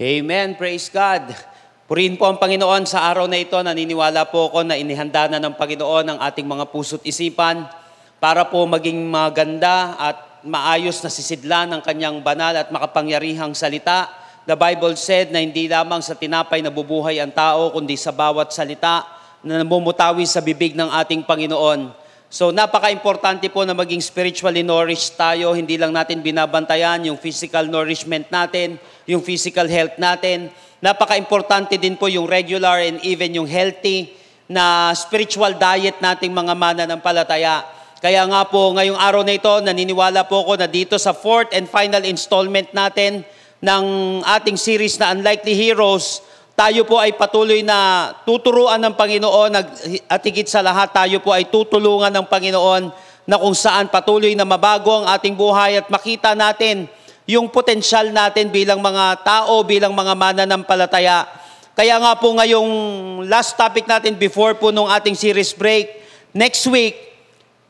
Amen. Praise God. Purihin po ang Panginoon sa araw na ito. Naniniwala po ako na inihanda na ng Panginoon ang ating mga puso't isipan para po maging maganda at maayos na sisidlan ng kanyang banal at makapangyarihang salita. The Bible said na hindi lamang sa tinapay nabubuhay ang tao, kundi sa bawat salita na namumutawi sa bibig ng ating Panginoon. So napaka-importante po na maging spiritually nourished tayo. Hindi lang natin binabantayan yung physical nourishment natin, yung physical health natin. Napaka-importante din po yung regular and even yung healthy na spiritual diet nating mga mananampalataya. Kaya nga po ngayong araw na ito, naniniwala po ako na dito sa fourth and final installment natin ng ating series na Unlikely Heroes, tayo po ay patuloy na tuturuan ng Panginoon at higit sa lahat tayo po ay tutulungan ng Panginoon na kung saan patuloy na mabago ang ating buhay at makita natin yung potensyal natin bilang mga tao, bilang mga mananampalataya. Kaya nga po ngayong last topic natin before po nung ating series break, next week,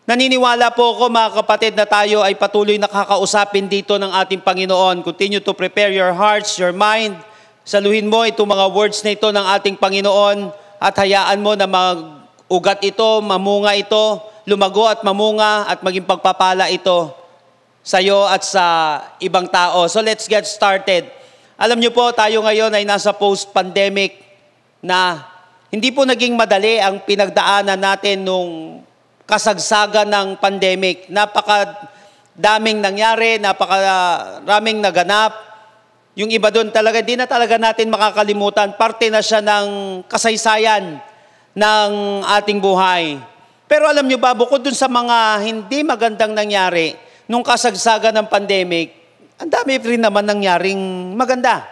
naniniwala po ako mga kapatid na tayo ay patuloy nakakausapin dito ng ating Panginoon. Continue to prepare your hearts, your mind. Saluhin mo itong mga words na ito ng ating Panginoon at hayaan mo na mag-ugat ito, mamunga ito, lumago at mamunga at maging pagpapala ito sa iyo at sa ibang tao. So let's get started. Alam niyo po, tayo ngayon ay nasa post-pandemic na hindi po naging madali ang pinagdaanan natin nung kasagsagan ng pandemic. Napakadaming nangyari, napakaraming naganap. Yung iba doon talaga, di na talaga natin makakalimutan. Parte na siya ng kasaysayan ng ating buhay. Pero alam nyo ba, bukod dun sa mga hindi magandang nangyari, nung kasagsagan ng pandemic, ang dami rin naman nangyaring maganda.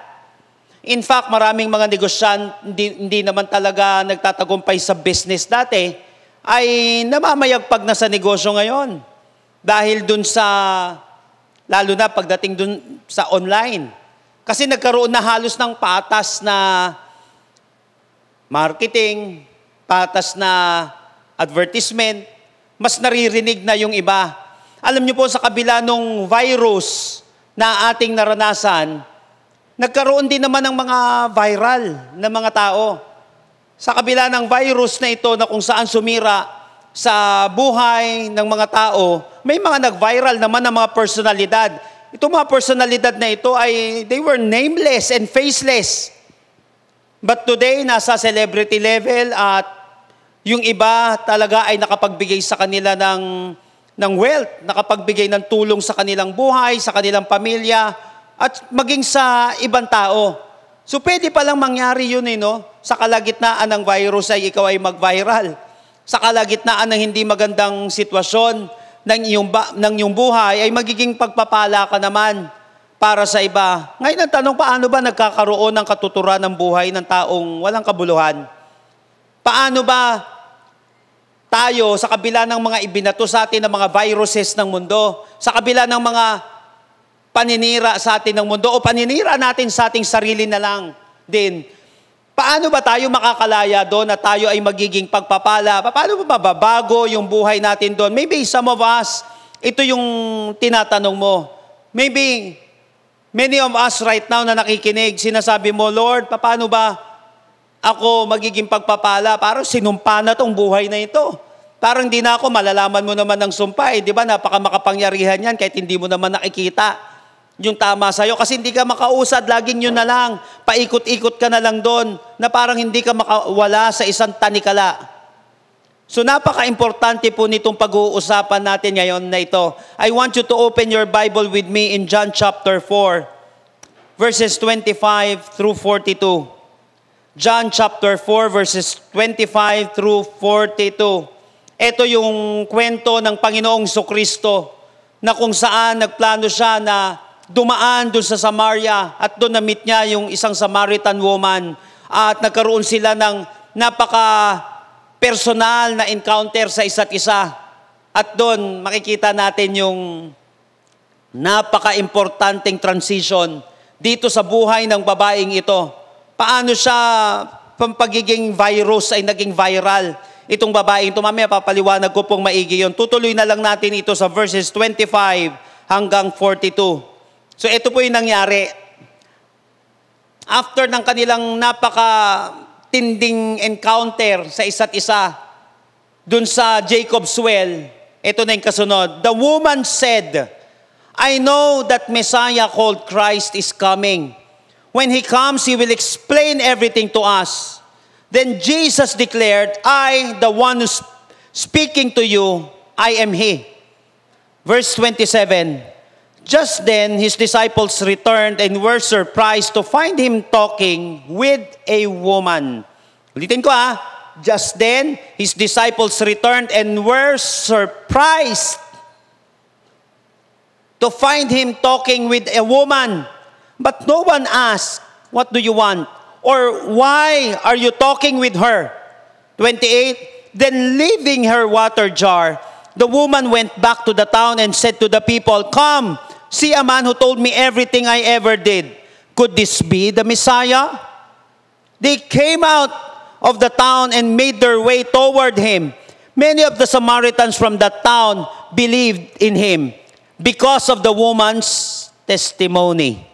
In fact, maraming mga negosyan, hindi naman talaga nagtatagumpay sa business dati, ay namamayagpag na sa negosyo ngayon. Dahil dun sa, lalo na pagdating dun sa online. Kasi nagkaroon na halos ng patas na marketing, patas na advertisement, mas naririnig na yung iba. Alam niyo po, sa kabila nung virus na ating naranasan, nagkaroon din naman ng mga viral na mga tao. Sa kabila ng virus na ito na kung saan sumira sa buhay ng mga tao, may mga nag-viral naman ng mga personalidad. Itong mga personalidad na ito ay, they were nameless and faceless. But today, nasa celebrity level at yung iba talaga ay nakapagbigay sa kanila ng wealth, nakapagbigay ng tulong sa kanilang buhay, sa kanilang pamilya, at maging sa ibang tao. So pwede palang mangyari yun no? Sa kalagitnaan ng virus ay ikaw ay mag-viral. Sa kalagitnaan ng hindi magandang sitwasyon, ng iyong buhay ay magiging pagpapala ka naman para sa iba. Ngayon ang tanong, paano ba nagkakaroon ng katuturan ng buhay ng taong walang kabuluhan? Paano ba tayo sa kabila ng mga ibinato sa atin ng mga viruses ng mundo, sa kabila ng mga paninira sa atin ng mundo o paninira natin sa ating sarili na lang din, paano ba tayo makakalaya doon na tayo ay magiging pagpapala? Paano ba mababago yung buhay natin doon? Maybe some of us, ito yung tinatanong mo. Maybe many of us right now na nakikinig, sinasabi mo, Lord, paano ba ako magiging pagpapala? Parang sinumpa na tong buhay na ito. Parang di na ako, malalaman mo naman ng sumpa. Di ba, napaka makapangyarihan yan kahit hindi mo naman nakikita yung tama sa'yo. Kasi hindi ka makausad, laging yun na lang. Paikot-ikot ka na lang doon na parang hindi ka makawala sa isang tanikala. So napaka-importante po nitong pag-uusapan natin ngayon na ito. I want you to open your Bible with me in John chapter 4, verses 25 through 42. John chapter 4, verses 25 through 42. Ito yung kwento ng Panginoong Jesucristo na kung saan nagplano siya na dumaan doon sa Samaria at doon na-meet niya yung isang Samaritan woman at nagkaroon sila ng napaka-personal na encounter sa isa't isa. At doon makikita natin yung napaka-importanteng transition dito sa buhay ng babaeng ito. Paano siya, pagiging virus ay naging viral. Itong babaeng ito, mamaya papaliwanag ko pong maigi yun. Tutuloy na lang natin ito sa verses 25 hanggang 42. So ito po yung nangyari. after ng kanilang napaka-tinding encounter sa isa't isa, dun sa Jacob's well, ito na yung kasunod. The woman said, I know that Messiah called Christ is coming. When He comes, He will explain everything to us. Then Jesus declared, I, the one who's speaking to you, I am He. Verse 27, just then His disciples returned and were surprised to find Him talking with a woman. Ulitin ko just then His disciples returned and were surprised to find Him talking with a woman. But no one asked, what do you want? Or why are you talking with her? 28, then leaving her water jar, the woman went back to the town and said to the people, come, see a man who told me everything I ever did. Could this be the Messiah? They came out of the town and made their way toward Him. Many of the Samaritans from that town believed in Him because of the woman's testimony.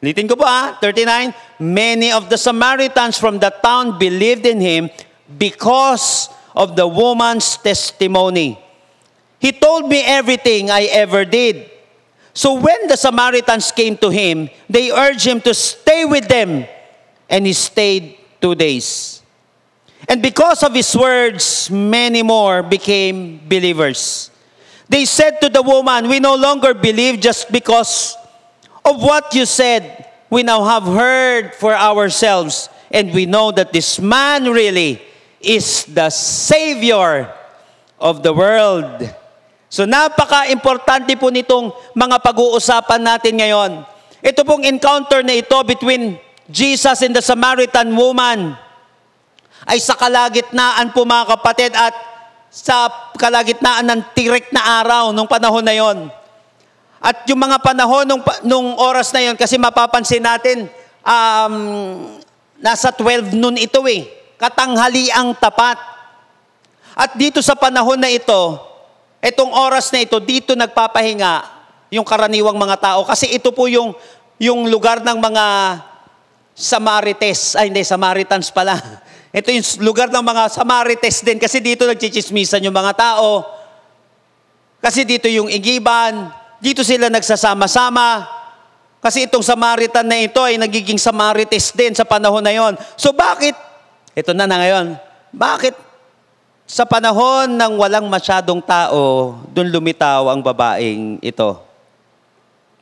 Ulitin ko po 39. Many of the Samaritans from the town believed in Him because of the woman's testimony. He told me everything I ever did. So when the Samaritans came to Him, they urged Him to stay with them, and He stayed 2 days. And because of His words, many more became believers. They said to the woman, we no longer believe just because of what you said. We now have heard for ourselves, and we know that this man really is the Savior of the world. So napaka-importante po nitong mga pag-uusapan natin ngayon. Ito pong encounter na ito between Jesus and the Samaritan woman ay sa kalagitnaan po mga kapatid, at sa kalagitnaan ng tirik na araw nung panahon na yon. At yung mga panahon nung oras na yon, kasi mapapansin natin, nasa 12 noon ito katanghaliang tapat. At dito sa panahon na ito, itong oras na ito, dito nagpapahinga yung karaniwang mga tao. Kasi ito po yung lugar ng mga Samaritans pala. Ito yung lugar ng mga Samaritans din, kasi dito nagchichismisan yung mga tao. Kasi dito yung igiban, dito sila nagsasama-sama. Kasi itong Samaritan na ito ay nagiging Samaritans din sa panahon na yon. So bakit, ito na ngayon, bakit sa panahon ng walang masyadong tao, doon lumitaw ang babaeng ito?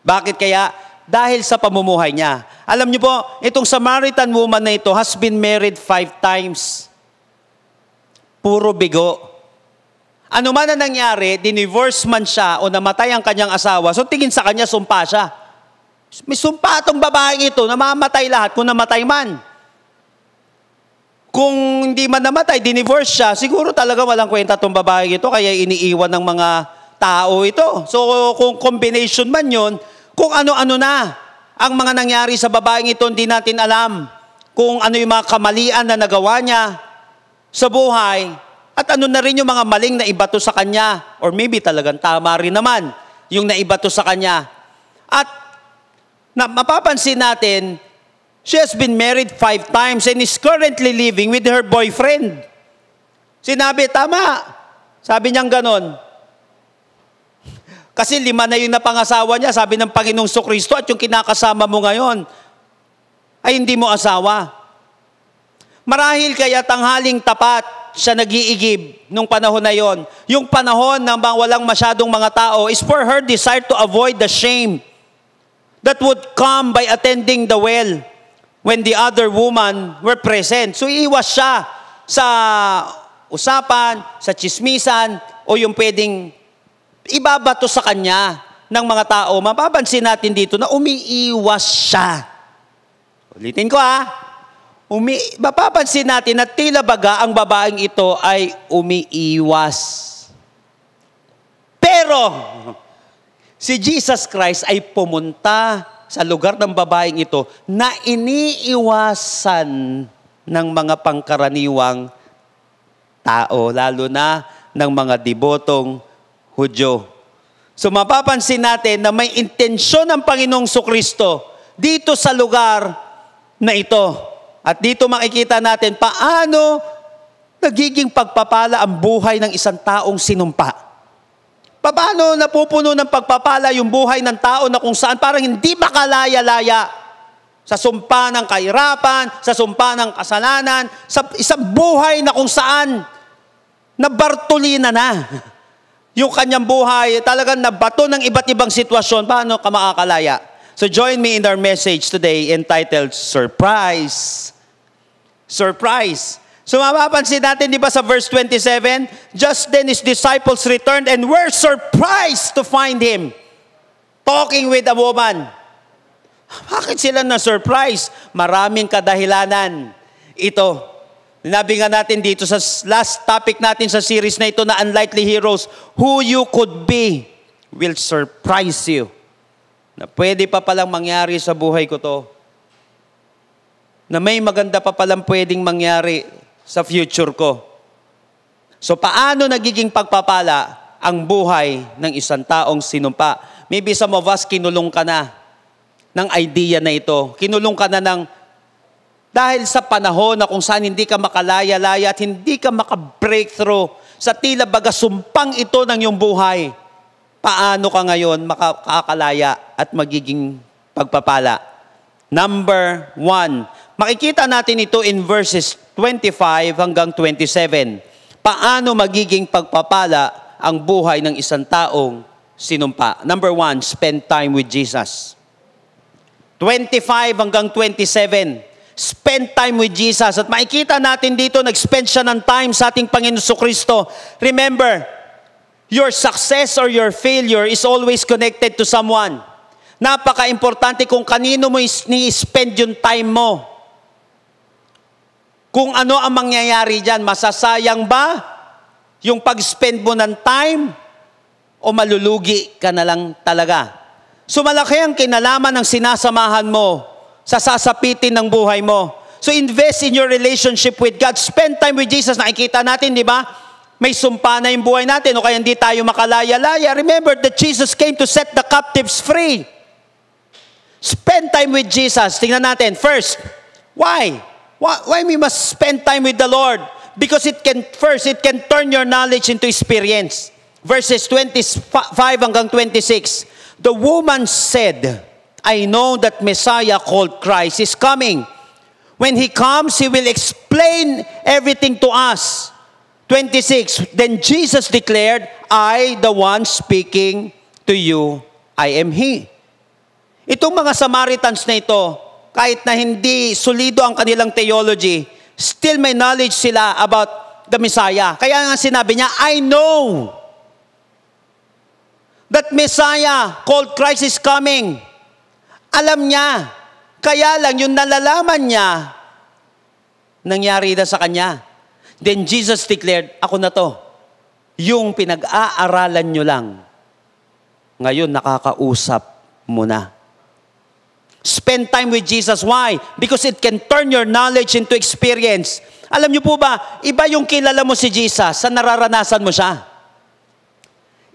Bakit kaya? Dahil sa pamumuhay niya. Alam niyo po, itong Samaritan woman na ito has been married 5 times. Puro bigo. Ano man na nangyari, dinivorce man siya o namatay ang kanyang asawa, so tingin sa kanya, sumpa siya. May sumpa itong babaeng ito, namamatay lahat kung namatay man. Kung hindi man namatay, dinivorce siya, siguro talaga walang kwenta itong babaeng ito, kaya iniiwan ng mga tao ito. So kung combination man yun, kung ano-ano na ang mga nangyari sa babaeng ito, hindi natin alam. Kung ano yung mga kamalian na nagawa niya sa buhay, at ano na rin yung mga maling na ibato sa kanya, or maybe talagang tama rin naman yung naibato sa kanya. At mapapansin natin, she has been married 5 times and is currently living with her boyfriend. Sinabi, tama. Sabi niyang ganon. Kasi 5 na yung napangasawa niya, sabi ng Panginoong Jesucristo, at yung kinakasama mo ngayon ay hindi mo asawa. Marahil kaya tanghaling tapat siya nag-iigib nung panahon na yon. Yung panahon na walang masyadong mga tao is for her desire to avoid the shame that would come by attending the well when the other woman were present. So iiwas siya sa usapan, sa chismisan, o yung pwedeng ibabato sa kanya ng mga tao. Mapapansin natin dito na umiiwas siya. Ulitin ko mapapansin natin na tila baga ang babaeng ito ay umiiwas. Pero, si Jesus Christ ay pumunta sa lugar ng babaeng ito na iniiwasan ng mga pangkaraniwang tao, lalo na ng mga debotong Hudyo. So mapapansin natin na may intensyon ng Panginoong Jesucristo dito sa lugar na ito. At dito makikita natin paano nagiging pagpapala ang buhay ng isang taong sinumpa. Paano napupuno ng pagpapala yung buhay ng tao na kung saan parang hindi makalaya-laya sa sumpa ng kahirapan, sa sumpa ng kasalanan, sa isang buhay na kung saan nabartulina na yung kanyang buhay, talagang nabato ng iba't ibang sitwasyon. Paano ka makakalaya? So join me in our message today entitled Surprise. Surprise. So mapapansin natin, di ba sa verse 27, just then his disciples returned and were surprised to find him talking with a woman. Bakit sila na-surprise? Maraming kadahilanan. Ito, sinabi nga natin dito sa last topic natin sa series na ito na Unlikely Heroes, who you could be will surprise you. Na pwede pa palang mangyari sa buhay ko to. Na may maganda pa palang pwedeng mangyari sa future ko. So paano nagiging pagpapala ang buhay ng isang taong sinumpa? Maybe some of us kinulong ka na ng idea na ito. Kinulong ka na ng dahil sa panahon na kung saan hindi ka makalaya-laya at hindi ka maka-breakthrough sa tila baga sumpang ito ng iyong buhay. Paano ka ngayon makakalaya at magiging pagpapala? Number 1, makikita natin ito in verses 25 hanggang 27. Paano magiging pagpapala ang buhay ng isang taong sinumpa? Number 1, spend time with Jesus. 25 hanggang 27. Spend time with Jesus. At makikita natin dito, nag-spend siya ng time sa ating Panginoon Jesucristo. Remember, your success or your failure is always connected to someone. Napaka-importante kung kanino mo ni-spend yung time mo. Kung ano ang mangyayari dyan, masasayang ba yung pag-spend mo ng time o malulugi ka na lang talaga? So malaki ang kinalaman ng sinasamahan mo sa sasapitin ng buhay mo. So invest in your relationship with God. Spend time with Jesus. Nakikita natin, di ba? May sumpa na yung buhay natin o kaya hindi tayo makalaya-laya. Remember that Jesus came to set the captives free. Spend time with Jesus. Tingnan natin. First, why? Why we must spend time with the Lord? Because it can turn your knowledge into experience. Verses 25 hanggang 26. The woman said, I know that Messiah called Christ is coming. When He comes, He will explain everything to us. 26, then Jesus declared, I, the one speaking to you, I am He. Itong mga Samaritans na ito, kahit na hindi solido ang kanilang theology, still may knowledge sila about the Messiah. Kaya nga sinabi niya, I know that Messiah called Christ is coming. Alam niya. Kaya lang yung nalalaman niya, nangyari na sa kanya. Then Jesus declared, ako na to. Yung pinag-aaralan nyo lang, ngayon nakakausap mo na. Spend time with Jesus. Why? Because it can turn your knowledge into experience. Alam nyo po ba, iba yung kilala mo si Jesus sa nararanasan mo siya.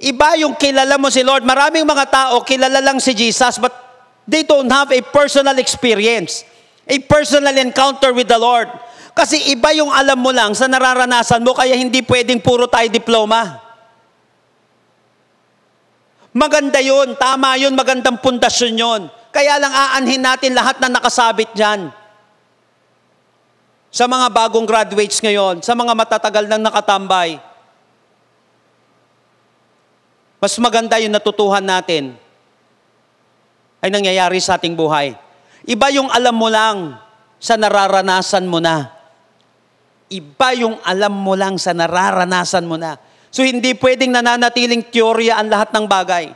Iba yung kilala mo si Lord. Maraming mga tao, kilala lang si Jesus, but they don't have a personal experience, a personal encounter with the Lord. Kasi iba yung alam mo lang sa nararanasan mo, kaya hindi pwedeng puro tayo diploma. Maganda yun, tama yun, magandang pundasyon yun. Kaya lang aanhin natin lahat na nakasabit dyan. Sa mga bagong graduates ngayon, sa mga matatagal nang nakatambay, mas maganda yung natutuhan natin ay nangyayari sa ating buhay. Iba yung alam mo lang sa nararanasan mo na. Iba yung alam mo lang sa nararanasan mo na. So hindi pwedeng nananatiling teorya ang lahat ng bagay.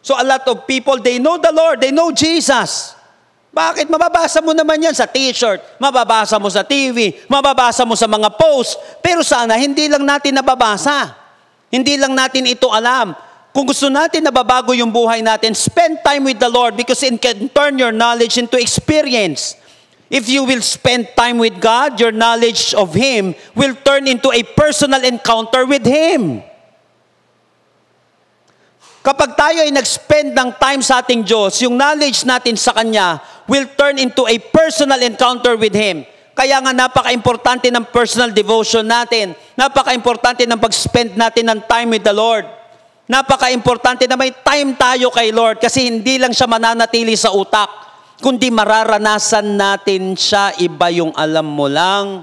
So a lot of people, they know the Lord, they know Jesus. Bakit? Mababasa mo naman yan sa t-shirt, mababasa mo sa TV, mababasa mo sa mga post. Pero sana hindi lang natin nababasa. Hindi lang natin ito alam. Kung gusto natin nababago yung buhay natin, spend time with the Lord because it can turn your knowledge into experience. If you will spend time with God, your knowledge of Him will turn into a personal encounter with Him. Kapag tayo ay nag-spend ng time sa ating Diyos, yung knowledge natin sa Kanya will turn into a personal encounter with Him. Kaya nga napaka-importante ng personal devotion natin. Napaka-importante ng pag-spend natin ng time with the Lord. Napaka-importante na may time tayo kay Lord kasi hindi lang siya mananatili sa utak, kundi mararanasan natin siya. Iba yung alam mo lang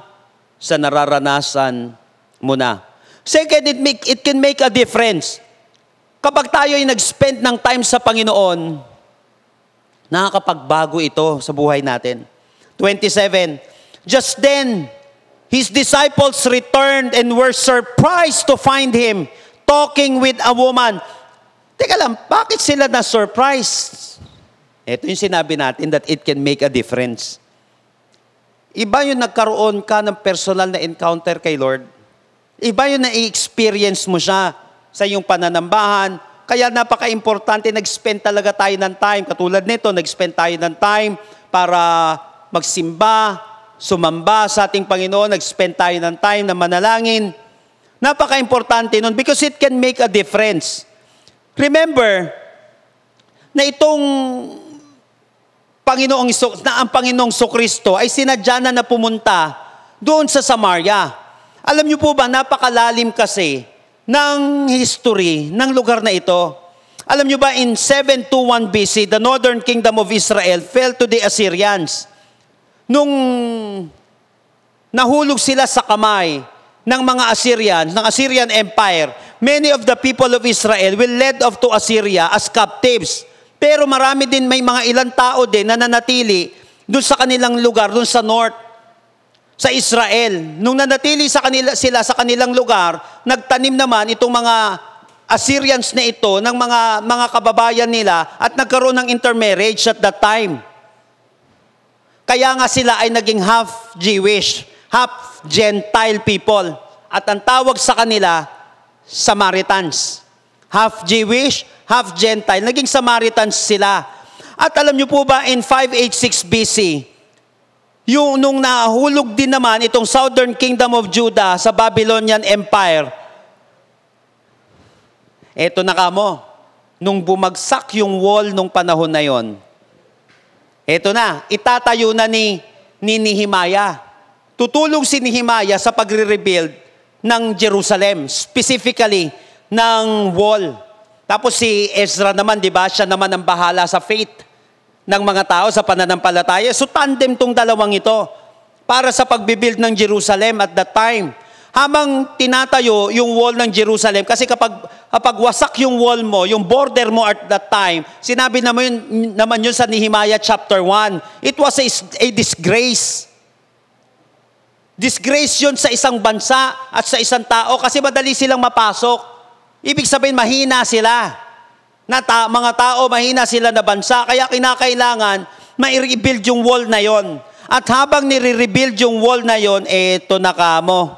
sa nararanasan mo na. Second, it can make a difference. Kapag tayo ay nag-spend ng time sa Panginoon, nakakapagbago ito sa buhay natin. 27, just then, His disciples returned and were surprised to find Him talking with a woman. Teka lang, bakit sila na-surprised? Ito yung sinabi natin that it can make a difference. Iba yung nagkaroon ka ng personal na encounter kay Lord. Iba yung na-experience mo siya sa iyong pananambahan. Kaya napaka-importante, nag-spend talaga tayo ng time. Katulad nito, nag-spend tayo ng time para magsimba, sumamba sa ating Panginoon, nag-spend tayo ng time na manalangin. Napaka-importante nun because it can make a difference. Remember, na itong ang Panginoong Kristo ay sinadya na pumunta doon sa Samaria. Alam niyo po ba, napakalalim kasi ng history ng lugar na ito. Alam niyo ba, in 721 BC, the northern kingdom of Israel fell to the Assyrians. Nung nahulog sila sa kamay ng mga Assyrians, ng Assyrian Empire, many of the people of Israel were led off to Assyria as captives. Pero marami din, may mga ilang tao din na nanatili doon sa kanilang lugar, doon sa north, sa Israel. Nung nanatili sila sa kanilang lugar, nagtanim naman itong mga Assyrians na ito ng mga kababayan nila at nagkaroon ng intermarriage at that time. Kaya nga sila ay naging half Jewish, half Gentile people. At ang tawag sa kanila, Samaritans. Half Jewish, half Gentile. Naging Samaritans sila. At alam niyo po ba, in 586 BC, nung nahulog din naman itong Southern Kingdom of Judah sa Babylonian Empire, eto na kamo, nung bumagsak yung wall nung panahon na yon, eto na, itatayo na ni Nehemiah. Tutulong si Nehemiah sa pagre-rebuild ng Jerusalem, specifically ng wall. Tapos si Ezra naman, di ba, siya naman ang bahala sa faith ng mga tao sa pananampalataya. So tandem tong dalawang ito para sa pagbibuild ng Jerusalem at that time. Habang tinatayo yung wall ng Jerusalem, kasi kapag wasak yung wall mo, yung border mo at that time, sinabi naman yun sa Nehemiah chapter 1, it was a disgrace. Disgrace yun sa isang bansa at sa isang tao kasi madali silang mapasok. Ibig sabihin, mahina sila. Mga tao, mahina sila na bansa, kaya kinakailangan mai-rebuild yung wall na yon. At habang nire-rebuild yung wall na yon, eto na kamo.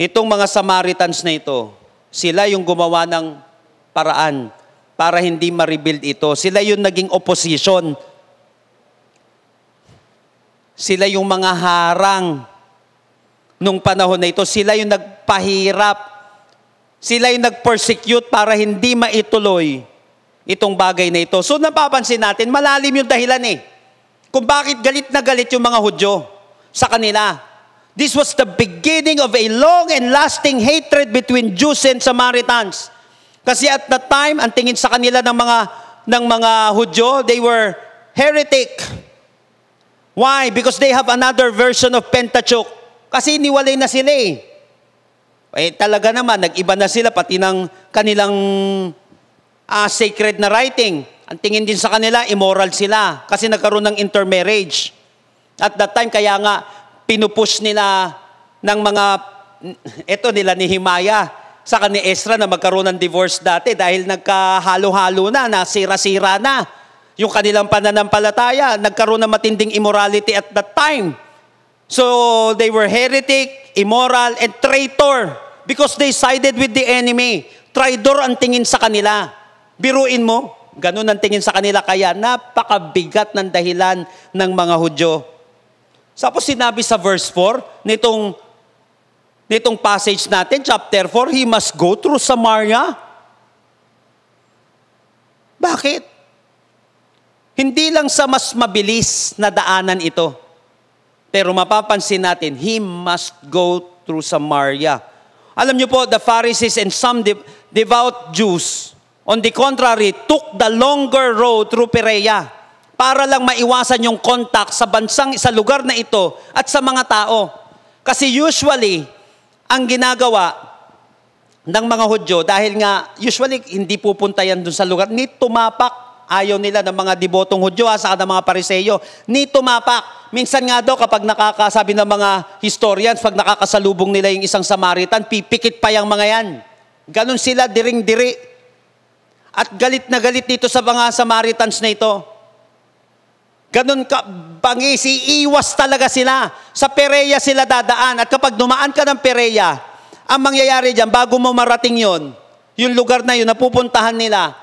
Itong mga Samaritans na ito, sila yung gumawa ng paraan para hindi ma-rebuild ito. Sila yung naging opposition. Sila yung mga harang nung panahon na ito. Sila yung nagpahirap. Sila yung nag-persecute para hindi maituloy itong bagay na ito. So napapansin natin, malalim yung dahilan kung bakit galit na galit yung mga Hudyo sa kanila. This was the beginning of a long and lasting hatred between Jews and Samaritans. Kasi at that time, ang tingin sa kanila ng mga Hudyo, they were heretic. Why? Because they have another version of Pentateuch. Kasi iniwalay na sila talaga naman, nag-iba na sila, pati ng kanilang sacred na writing. Ang tingin din sa kanila, immoral sila, kasi nagkaroon ng intermarriage. At that time, kaya nga, pinupush nila ng nila ni Nehemiah, saka ni Ezra na magkaroon ng divorce dati, dahil nagkahalo-halo na, sira-sira na. Yung kanilang pananampalataya, nagkaroon ng matinding immorality at that time. So, they were heretic, immoral, and traitor because they sided with the enemy. Traitor ang tingin sa kanila. Biruin mo, ganun ang tingin sa kanila. Kaya napakabigat ng dahilan ng mga Hudyo. Tapos sinabi sa verse 4, nitong passage natin, chapter 4, he must go through Samaria. Bakit? Hindi lang sa mas mabilis na daanan ito. Pero mapapansin natin, he must go through Samaria. Alam niyo po, the Pharisees and some devout Jews, on the contrary, took the longer road through Perea para lang maiwasan yung contact sa lugar na ito at sa mga tao. Kasi usually, ang ginagawa ng mga Hudyo, dahil nga usually hindi pupunta yan dun sa lugar, ni tumapak. Ayaw nila ng mga debotong Hudyo sa ng mga Pariseyo, ni tumapak. Minsan nga daw kapag nakakasabi ng mga historians, pag nakakasalubong nila yung isang Samaritan, pipikit pa yung mga yan. Ganon sila, diring-diri. At galit na galit dito sa mga Samaritans na ito. Ganon ka, bangis, iiwas talaga sila. Sa Perea sila dadaan. At kapag dumaan ka ng Perea, ang mangyayari dyan, bago mo marating yon, yung lugar na yun, napupuntahan nila,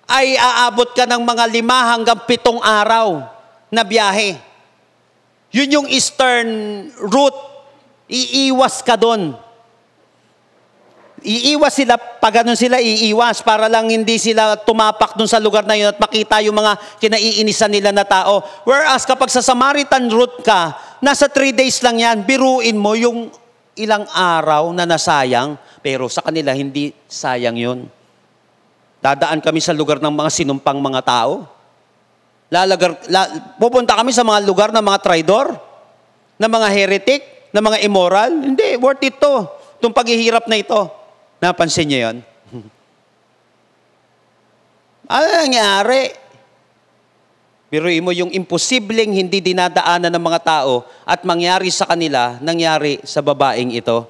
ay aabot ka ng mga 5 hanggang 7 araw na biyahe. Yun yung eastern route. Iiwas ka doon. Iiwas sila, pag ganun sila, iiwas para lang hindi sila tumapak doon sa lugar na yun at makita yung mga kinaiinisan nila na tao. Whereas kapag sa Samaritan route ka, nasa 3 days lang yan, biruin mo yung ilang araw na nasayang, pero sa kanila hindi sayang yun. Dadaan kami sa lugar ng mga sinumpang mga tao. Pupunta kami sa mga lugar ng mga traidor, ng mga heretic, ng mga immoral. Hindi, worth it to. Itong paghihirap na ito. Napansin niyo yun? Ano nangyari? Biruin mo yung imposibleng hindi dinadaanan ng mga tao at mangyari sa kanila, nangyari sa babaeng ito.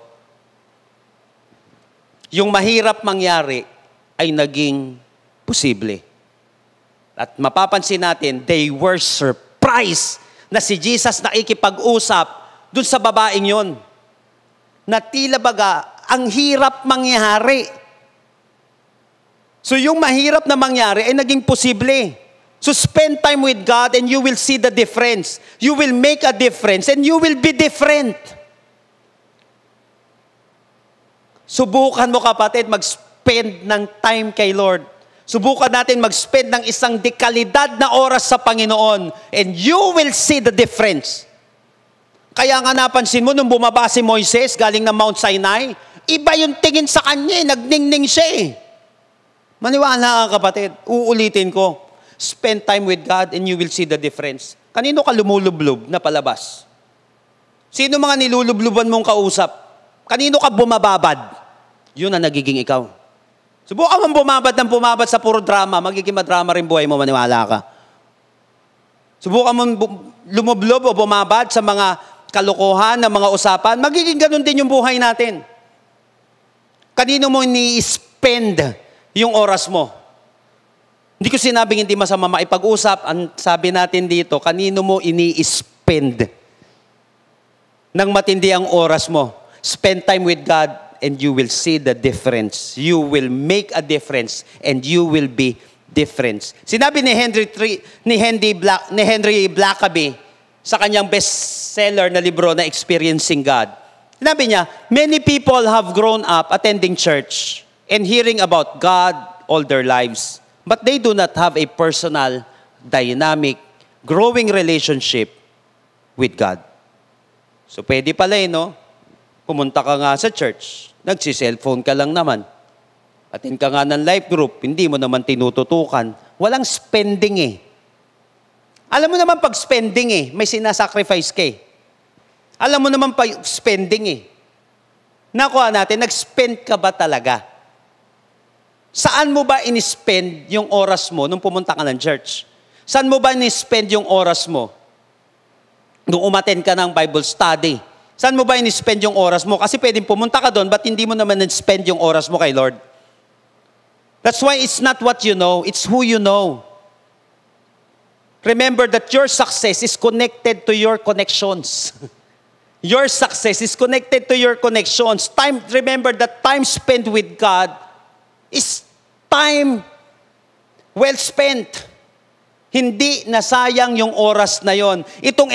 Yung mahirap mangyari, ay naging posible. At mapapansin natin, they were surprised na si Jesus nakikipag-usap dun sa babaeng yon. Na tila baga, ang hirap mangyari. So yung mahirap na mangyari ay naging posible. So spend time with God and you will see the difference. You will make a difference and you will be different. Subukan mo kapatid, mag-spend ng time kay Lord. Subukan natin mag-spend ng isang dekalidad na oras sa Panginoon and you will see the difference. Kaya nga napansin mo nung bumaba si Moises galing ng Mount Sinai, iba yung tingin sa kanya, nagningning siya eh. Maniwala ka kapatid, uulitin ko, spend time with God and you will see the difference. Kanino ka lumulublob na palabas? Sino mga nilulubluban mong kausap? Kanino ka bumababad? Yun ang nagiging ikaw. Subukan mong bumabad sa puro drama, magiging madrama rin buhay mo, maniwala ka. Subukan mong lumublob o bumabad sa mga kalokohan ng mga usapan, magiging ganun din yung buhay natin. Kanino mo ni-spend yung oras mo? Hindi ko sinabing hindi masama maipag-usap. Ang sabi natin dito, kanino mo ini-spend ng matindi ang oras mo? Spend time with God and you will see the difference. You will make a difference and you will be different. Sinabi ni Henry Blackaby sa kanyang bestseller na libro na Experiencing God. Sinabi niya, many people have grown up attending church and hearing about God all their lives, but they do not have a personal, dynamic, growing relationship with God. So pwede pala no? Pumunta ka nga sa church, nagsi-cellphone ka lang naman. Attend ka nga ng life group, hindi mo naman tinututukan. Walang spending eh. Alam mo naman pag spending may sinasacrifice ka eh. Alam mo naman pag spending Nakuha natin, nag-spend ka ba talaga? Saan mo ba in-spend yung oras mo nung pumunta ka ng church? Saan mo ba in-spend yung oras mo nung umattend ka ng Bible study? Saan mo ba in-spend yung oras mo? Kasi pwedeng pumunta ka doon, ba't hindi mo naman in-spend yung oras mo kay Lord? That's why it's not what you know, it's who you know. Remember that your success is connected to your connections. Your success is connected to your connections. Remember that time spent with God is time well spent. Hindi nasayang yung oras na yon. Itong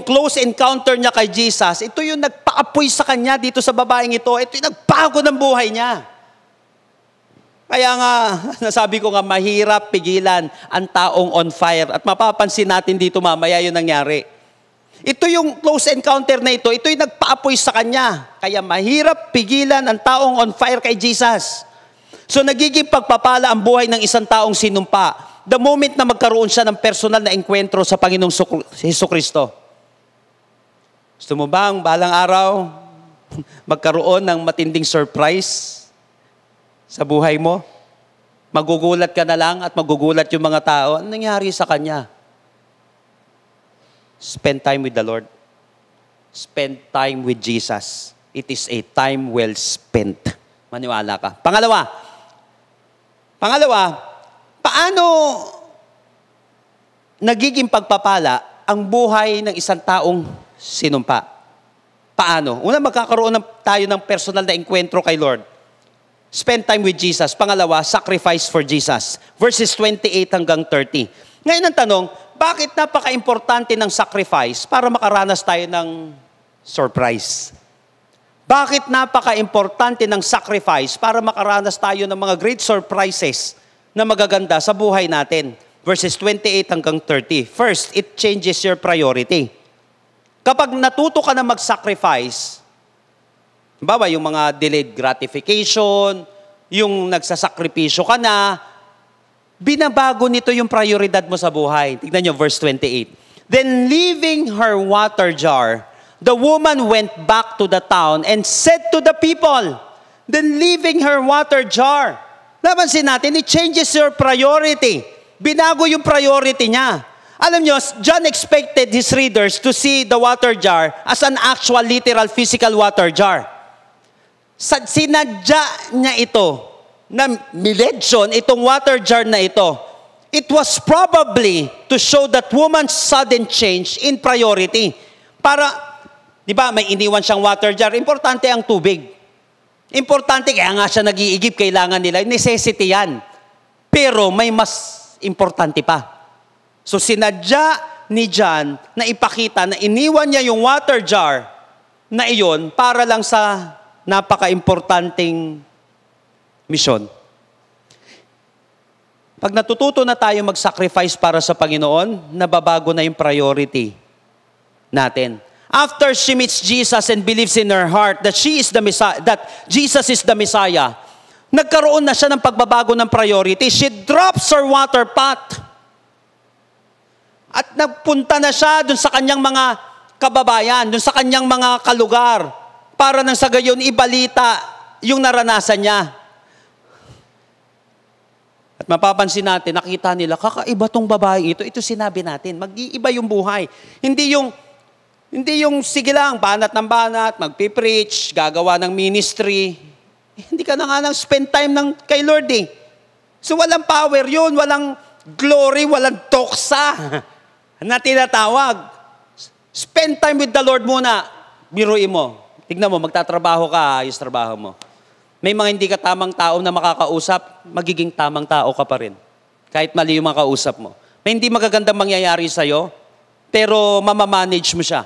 close encounter niya kay Jesus, ito yung nagpaapoy sa kanya dito sa babaeng ito. Ito yung nagbago ng buhay niya. Kaya nga, nasabi ko nga, mahirap pigilan ang taong on fire. At mapapansin natin dito mamaya yung nangyari. Ito yung close encounter na ito, ito yung nagpaapoy sa kanya. Kaya mahirap pigilan ang taong on fire kay Jesus. So nagiging pagpapala ang buhay ng isang taong sinumpa. The moment na magkaroon siya ng personal na enkwentro sa Panginoong Hesukristo. Gusto mo bang balang araw magkaroon ng matinding surprise sa buhay mo? Magugulat ka na lang at magugulat yung mga tao. Ano nangyari sa kanya? Spend time with the Lord. Spend time with Jesus. It is a time well spent. Maniwala ka. Pangalawa, paano nagiging pagpapala ang buhay ng isang taong sinumpa? Paano? Una, magkakaroon tayo ng personal na enkwentro kay Lord. Spend time with Jesus. Pangalawa, sacrifice for Jesus. Verses 28 hanggang 30. Ngayon ang tanong, bakit napaka-importante ng sacrifice para makaranas tayo ng surprise? Bakit napaka-importante ng sacrifice para makaranas tayo ng mga great surprises na magaganda sa buhay natin? Verses 28 hanggang 30. First, it changes your priority. Kapag natuto ka na mag-sacrifice, halimbawa yung mga delayed gratification, yung nagsasakripisyo ka na, binabago nito yung prioridad mo sa buhay. Tignan nyo, verse 28. Then leaving her water jar, the woman went back to the town and said to the people, then leaving her water jar. Napansin natin, it changes your priority. Binago yung priority niya. Alam nyo, John expected his readers to see the water jar as an actual, literal, physical water jar. Sinadya niya ito, na milensyon, itong water jar na ito. It was probably to show that woman's sudden change in priority. Para, di ba, may iniwan siyang water jar, importante ang tubig. Importante, kaya nga siya nag-iigib, kailangan nila. Necessity yan. Pero may mas importante pa. So sinadya ni John na ipakita na iniwan niya yung water jar na iyon para lang sa napaka-importanting misyon. Pag natututo na tayo mag-sacrifice para sa Panginoon, nababago na yung priority natin. After she meets Jesus and believes in her heart that she is the Messiah, that Jesus is the Messiah, nagkaroon na siya ng pagbabago ng priority. She drops her water pot. At nagpunta na siya dun sa kanyang mga kababayan, dun sa kanyang mga kalugar, para nang sa gayon ibalita yung naranasan niya. At mapapansin natin, nakita nila, kakaiba tong babae ito. Ito sinabi natin, mag-iiba yung buhay. Hindi yung sige lang, banat ng banat, magpipreach, gagawa ng ministry. Hindi ka na nga nang spend time kay Lord eh. So walang power yun, walang glory, walang toksa na tinatawag. Spend time with the Lord muna. Biruin mo. Tignan mo, magtatrabaho ka, ayos trabaho mo. May mga hindi ka tamang tao na makakausap, magiging tamang tao ka pa rin. Kahit mali yung makausap mo. May hindi magagandang mangyayari sa'yo, pero mamamanage mo siya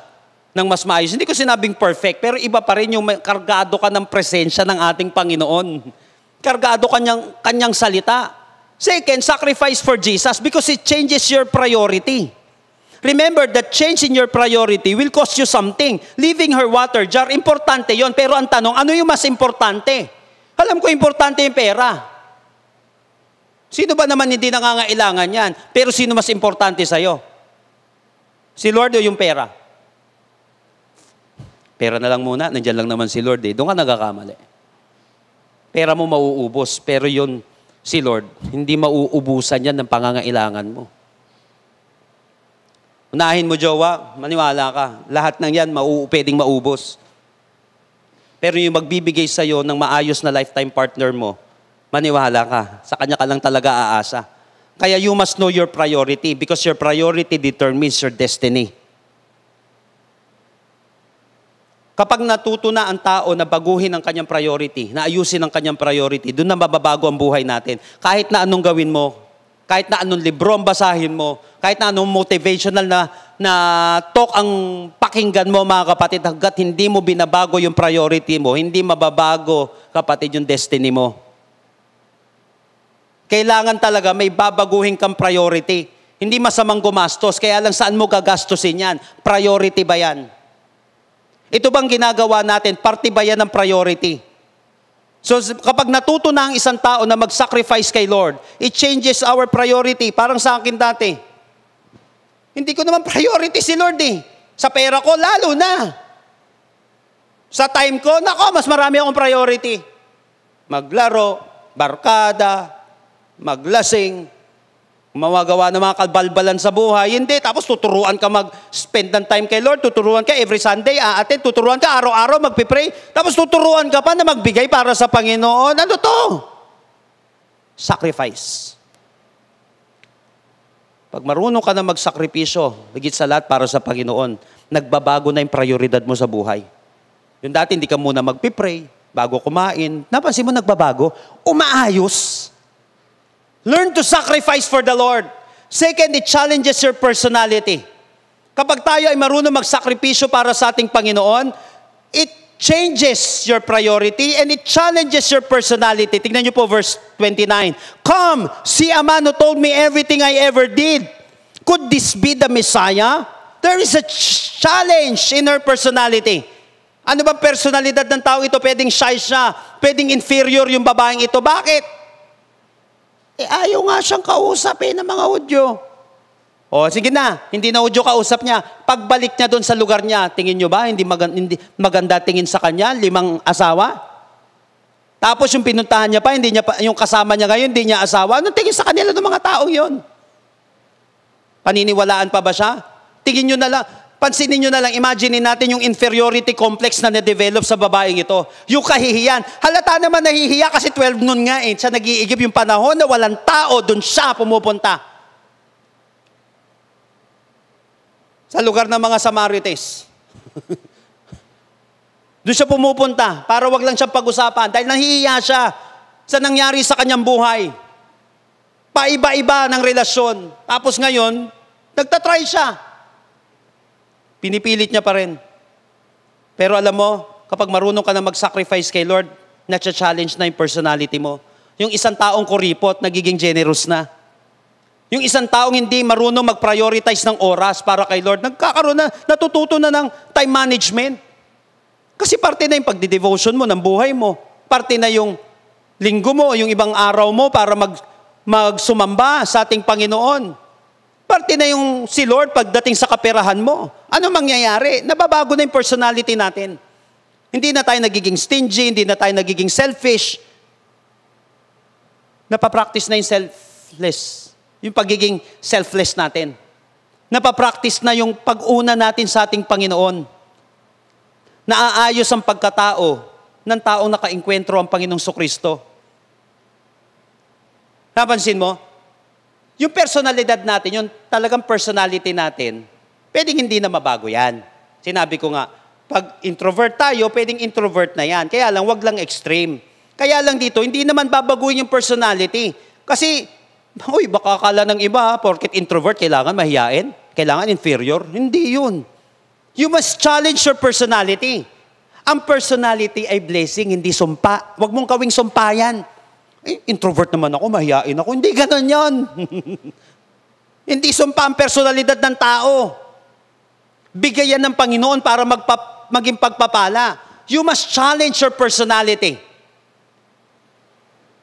ng mas maayos. Hindi ko sinabing perfect, pero iba pa rin yung kargado ka ng presensya ng ating Panginoon. Kargado kanyang salita. Second, sacrifice for Jesus because it changes your priority. Remember that change in your priority will cost you something. Leaving her water jar, importante yon. Pero ang tanong, ano yung mas importante? Alam ko, importante yung pera. Sino ba naman hindi nangangailangan yan? Pero sino mas importante sa'yo? Si Lord o yung pera? Pera na lang muna, nandiyan lang naman si Lord eh. Doon ka nagkakamali. Pera mo mauubos, pero yun si Lord, hindi mauubusan yan ng pangangailangan mo. Unahin mo, jowa, maniwala ka. Lahat ng yan, pwedeng maubos. Pero yung magbibigay sa'yo ng maayos na lifetime partner mo, maniwala ka. Sa kanya ka lang talaga aasa. Kaya you must know your priority because your priority determines your destiny. Kapag natuto na ang tao na baguhin ang kanyang priority, na ayusin ang kanyang priority, doon na mababago ang buhay natin. Kahit na anong gawin mo, kahit na anong libro ang basahin mo, kahit na anong motivational na talk ang pakinggan mo, mga kapatid, hanggat hindi mo binabago yung priority mo, hindi mababago, kapatid, yung destiny mo. Kailangan talaga may babaguhin kang priority. Hindi masamang gumastos, kaya lang saan mo gagastusin yan? Priority ba yan? Ito bang ginagawa natin? Parte ba yan ng priority? So kapag natuto na ang isang tao na mag-sacrifice kay Lord, it changes our priority. Parang sa akin dati. Hindi ko naman priority si Lord eh. Sa pera ko, lalo na. Sa time ko, nako, mas marami akong priority. Maglaro, barkada, maglasing, mawagawa ng mga kalbalbalan sa buhay. Hindi, tapos tuturuan ka mag-spend ng time kay Lord, tuturuan ka every Sunday, aatin, tuturuan ka araw-araw magpipray, tapos tuturuan ka pa na magbigay para sa Panginoon. Ano to? Sacrifice. Pag marunong ka na magsakripisyo, higit sa lahat para sa Panginoon, nagbabago na yung prioridad mo sa buhay. Yung dati hindi ka muna magpipray, bago kumain, napansin mo nagbabago, umaayos. Learn to sacrifice for the Lord. Second, it challenges your personality. Kapag tayo ay marunong magsakripisyo para sa ating Panginoon, it changes your priority and it challenges your personality. Tignan niyo po verse 29. Come, see a man who told me everything I ever did. Could this be the Messiah? There is a challenge in her personality. Ano ba personalidad ng tao ito? Pwedeng shy siya, pwedeng inferior yung babaeng ito. Bakit? Ayaw nga siyang kausapin ng mga Hudyo. O sige na, hindi na Hudyo kausap niya. Pagbalik niya doon sa lugar niya, tingin niyo ba, hindi maganda tingin sa kanya, 5 asawa? Tapos yung pinuntahan niya pa, yung kasama niya ngayon, hindi niya asawa. Anong tingin sa kanila ng mga taong yon? Paniniwalaan pa ba siya? Tingin niyo na lang, pansinin nyo na lang, imagine natin yung inferiority complex na na-develop sa babaeng ito. Yung kahihiyan. Halata naman nahihiya kasi 12 noon nga eh. Siya nag-iigib yung panahon na walang tao, doon siya pumupunta. Sa lugar ng mga Samarites. Doon siya pumupunta para wag lang siyang pag-usapan dahil nahihiya siya sa nangyari sa kanyang buhay. Paiba-iba ng relasyon. Tapos ngayon, nagtatry siya. Pinipilit niya pa rin. Pero alam mo, kapag marunong ka na mag-sacrifice kay Lord, na-challenge na yung personality mo. Yung isang taong kuripot, nagiging generous na. Yung isang taong hindi marunong mag-prioritize ng oras para kay Lord, nagkakaroon na, natututo na ng time management. Kasi parte na yung pagdi-devotion mo ng buhay mo. Parte na yung linggo mo, yung ibang araw mo para magsumamba sa ating Panginoon. Parte na yung si Lord pagdating sa kaperahan mo. Ano mangyayari? Nababago na yung personality natin. Hindi na tayo nagiging stingy, hindi na tayo nagiging selfish. Napapractice na yung selfless. Yung pagiging selfless natin. Napapractice na yung pag-una natin sa ating Panginoon. Naaayos ang pagkatao ng taong nakainkwentro ang Panginoong Sokristo. Napansin mo? Yung personalidad natin, yung talagang personality natin, pwedeng hindi na mabago yan. Sinabi ko nga, pag introvert tayo, pwedeng introvert na yan. Kaya lang, wag lang extreme. Kaya lang dito, hindi naman babaguhin yung personality. Kasi, baka akala ng iba, porket introvert, kailangan mahiyain, kailangan inferior. Hindi yun. You must challenge your personality. Ang personality ay blessing, hindi sumpa. Wag mong kawing sumpa yan. Introvert naman ako, mahiyain ako. Hindi ganon yan. Hindi sumpa ang personalidad ng tao. Bigayan ng Panginoon para maging pagpapala. You must challenge your personality.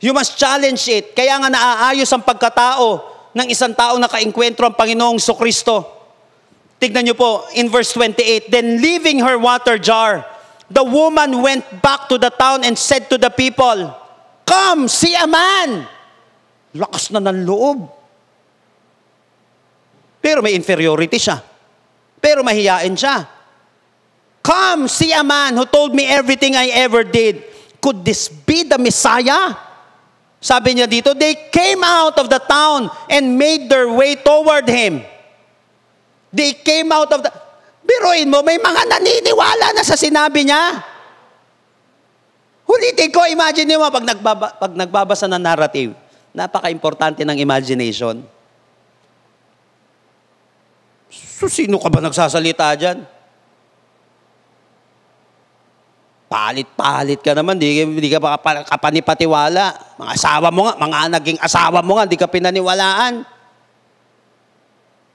You must challenge it. Kaya nga naaayos ang pagkatao ng isang tao na kainkwentro ang Panginoong Sokristo. Tignan niyo po, in verse 28, Then leaving her water jar, the woman went back to the town and said to the people, Come, see a man. Lakas na ng loob. Pero may inferiority siya. Pero mahiyain siya. Come, see a man who told me everything I ever did. Could this be the Messiah? Sabi niya dito, they came out of the town and made their way toward him. They came out of the... Biruin mo, may mga naniniwala na sa sinabi niya. Ulitin ko, imagine mo, pag nagbabasa ng narrative, napaka-importante ng imagination. So, sino ka ba nagsasalita dyan? Palit-palit ka naman, di ka pa kapanipatiwala. Mga asawa mo nga, mga naging asawa mo nga, di ka pinaniwalaan.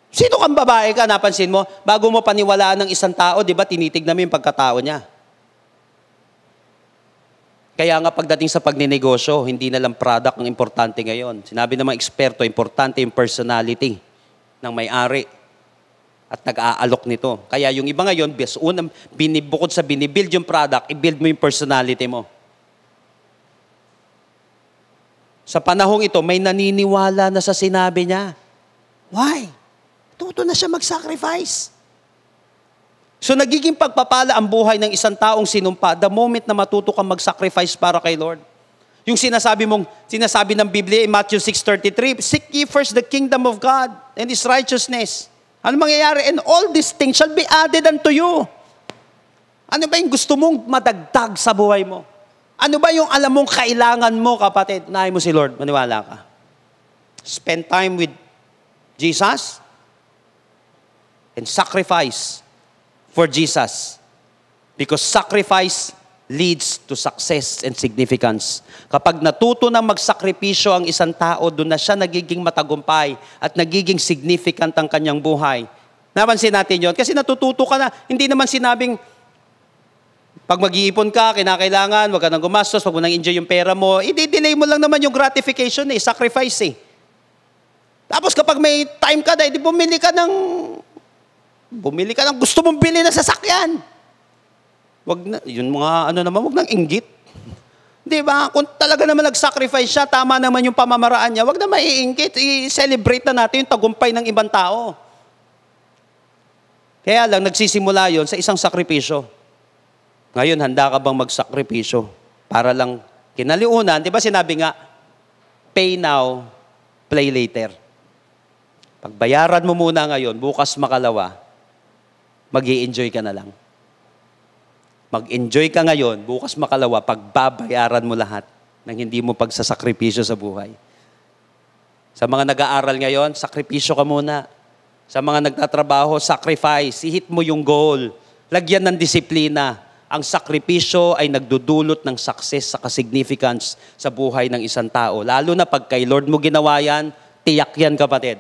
Sino kang babae ka, napansin mo? Bago mo paniwalaan ng isang tao, di ba, tinitignan mo yung pagkatao niya. Kaya nga pagdating sa pagninegosyo, hindi na lang product ang importante ngayon. Sinabi ng mga eksperto, importante yung personality ng may-ari at nag-aalok nito. Kaya yung iba ngayon, bukod sa binibuild yung product, i-build mo yung personality mo. Sa panahong ito, may naniniwala na sa sinabi niya. Why? Tuto na siya mag-sacrifice. So nagiging pagpapala ang buhay ng isang taong sinumpa the moment na matuto kang mag-sacrifice para kay Lord. Yung sinasabi ng Biblia in Matthew 6:33, seek ye first the kingdom of God and His righteousness. Ano mangyayari? And all these things shall be added unto you. Ano ba yung gusto mong madagdag sa buhay mo? Ano ba yung alam mong kailangan mo, kapatid? Unahin mo si Lord, maniwala ka. Spend time with Jesus and sacrifice for Jesus. Because sacrifice leads to success and significance. Kapag natuto na magsakripisyo ang isang tao, doon na siya nagiging matagumpay at nagiging significant ang kanyang buhay. Napansin natin yon kasi natututo ka na. Hindi naman sinabing, pag mag-iipon ka, kinakailangan, wag ka nang gumastos, wag mo nang enjoy yung pera mo, i-delay mo lang naman yung gratification sacrifice Tapos kapag may time ka na, bumili ka ng gusto mong bilhin na sasakyan. Wag na, yun mga wag nang inggit. Di ba? Kung talaga naman nag-sacrifice siya, tama naman yung pamamaraan niya, wag na maiinggit. I-celebrate na natin yung tagumpay ng ibang tao. Kaya lang, nagsisimula yon sa isang sakripisyo. Ngayon, handa ka bang magsakripisyo? Para lang, kinaliunan, di ba sinabi nga, pay now, play later. Pagbayaran mo muna ngayon, bukas makalawa, mag-i-enjoy ka na lang. Mag-enjoy ka ngayon, bukas makalawa, pagbabayaran mo lahat ng hindi mo pagsasakripisyo sa buhay. Sa mga nag-aaral ngayon, sakripisyo ka muna. Sa mga nagtatrabaho, sacrifice. I-hit mo yung goal. Lagyan ng disiplina. Ang sakripisyo ay nagdudulot ng success sa significance sa buhay ng isang tao. Lalo na pag kay Lord mo ginawa yan, tiyak yan, kapatid.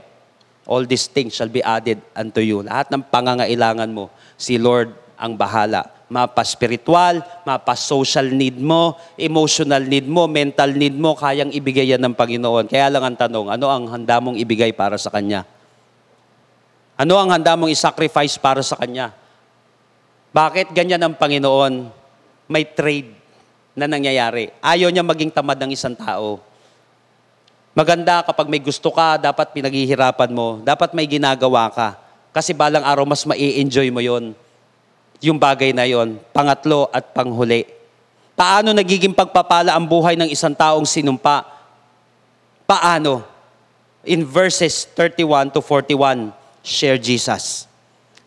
All these things shall be added unto you. Lahat ng pangangailangan mo, si Lord ang bahala. Mapa-spiritual, mapa-social need mo, emotional need mo, mental need mo, kayang ibigay yan ng Panginoon. Kaya lang ang tanong, ano ang handa mong ibigay para sa Kanya? Ano ang handa mong isacrifice para sa Kanya? Bakit ganyan ang Panginoon? May trade na nangyayari. Ayaw niya maging tamad ng isang tao. Maganda kapag may gusto ka, dapat pinaghihirapan mo, dapat may ginagawa ka. Kasi balang araw, mas mai-enjoy mo yon, yung bagay na yon. Pangatlo at panghuli. Paano nagiging pagpapala ang buhay ng isang taong sinumpa? Paano? In verses 31 to 41, share Jesus.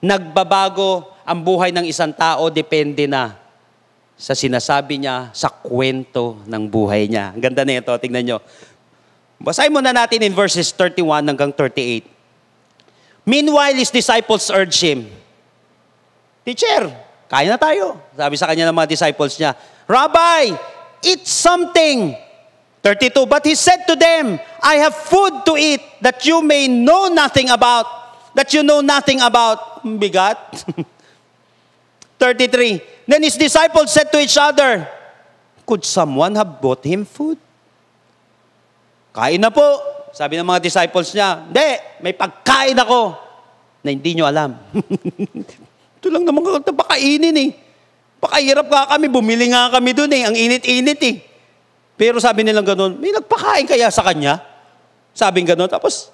Nagbabago ang buhay ng isang tao, depende na sa sinasabi niya, sa kwento ng buhay niya. Ang ganda na ito, tingnan nyo. Basahin muna natin in verses 31 hanggang 38. Meanwhile, his disciples urged him, Teacher, kain na tayo. Sabi sa kanya ng mga disciples niya, Rabbi, eat something. 32, but he said to them, I have food to eat that you may know nothing about. That you know nothing about. Bigat. 33, then his disciples said to each other, Could someone have bought him food? Kain na po. Sabi ng mga disciples niya, Hindi, may pagkain ako na hindi nyo alam. Ito lang naman pakainin Pakahirap nga kami, bumili nga kami dun Ang init-init Pero sabi nilang ganun, may nagpakain kaya sa kanya? Sabing ganun. Tapos,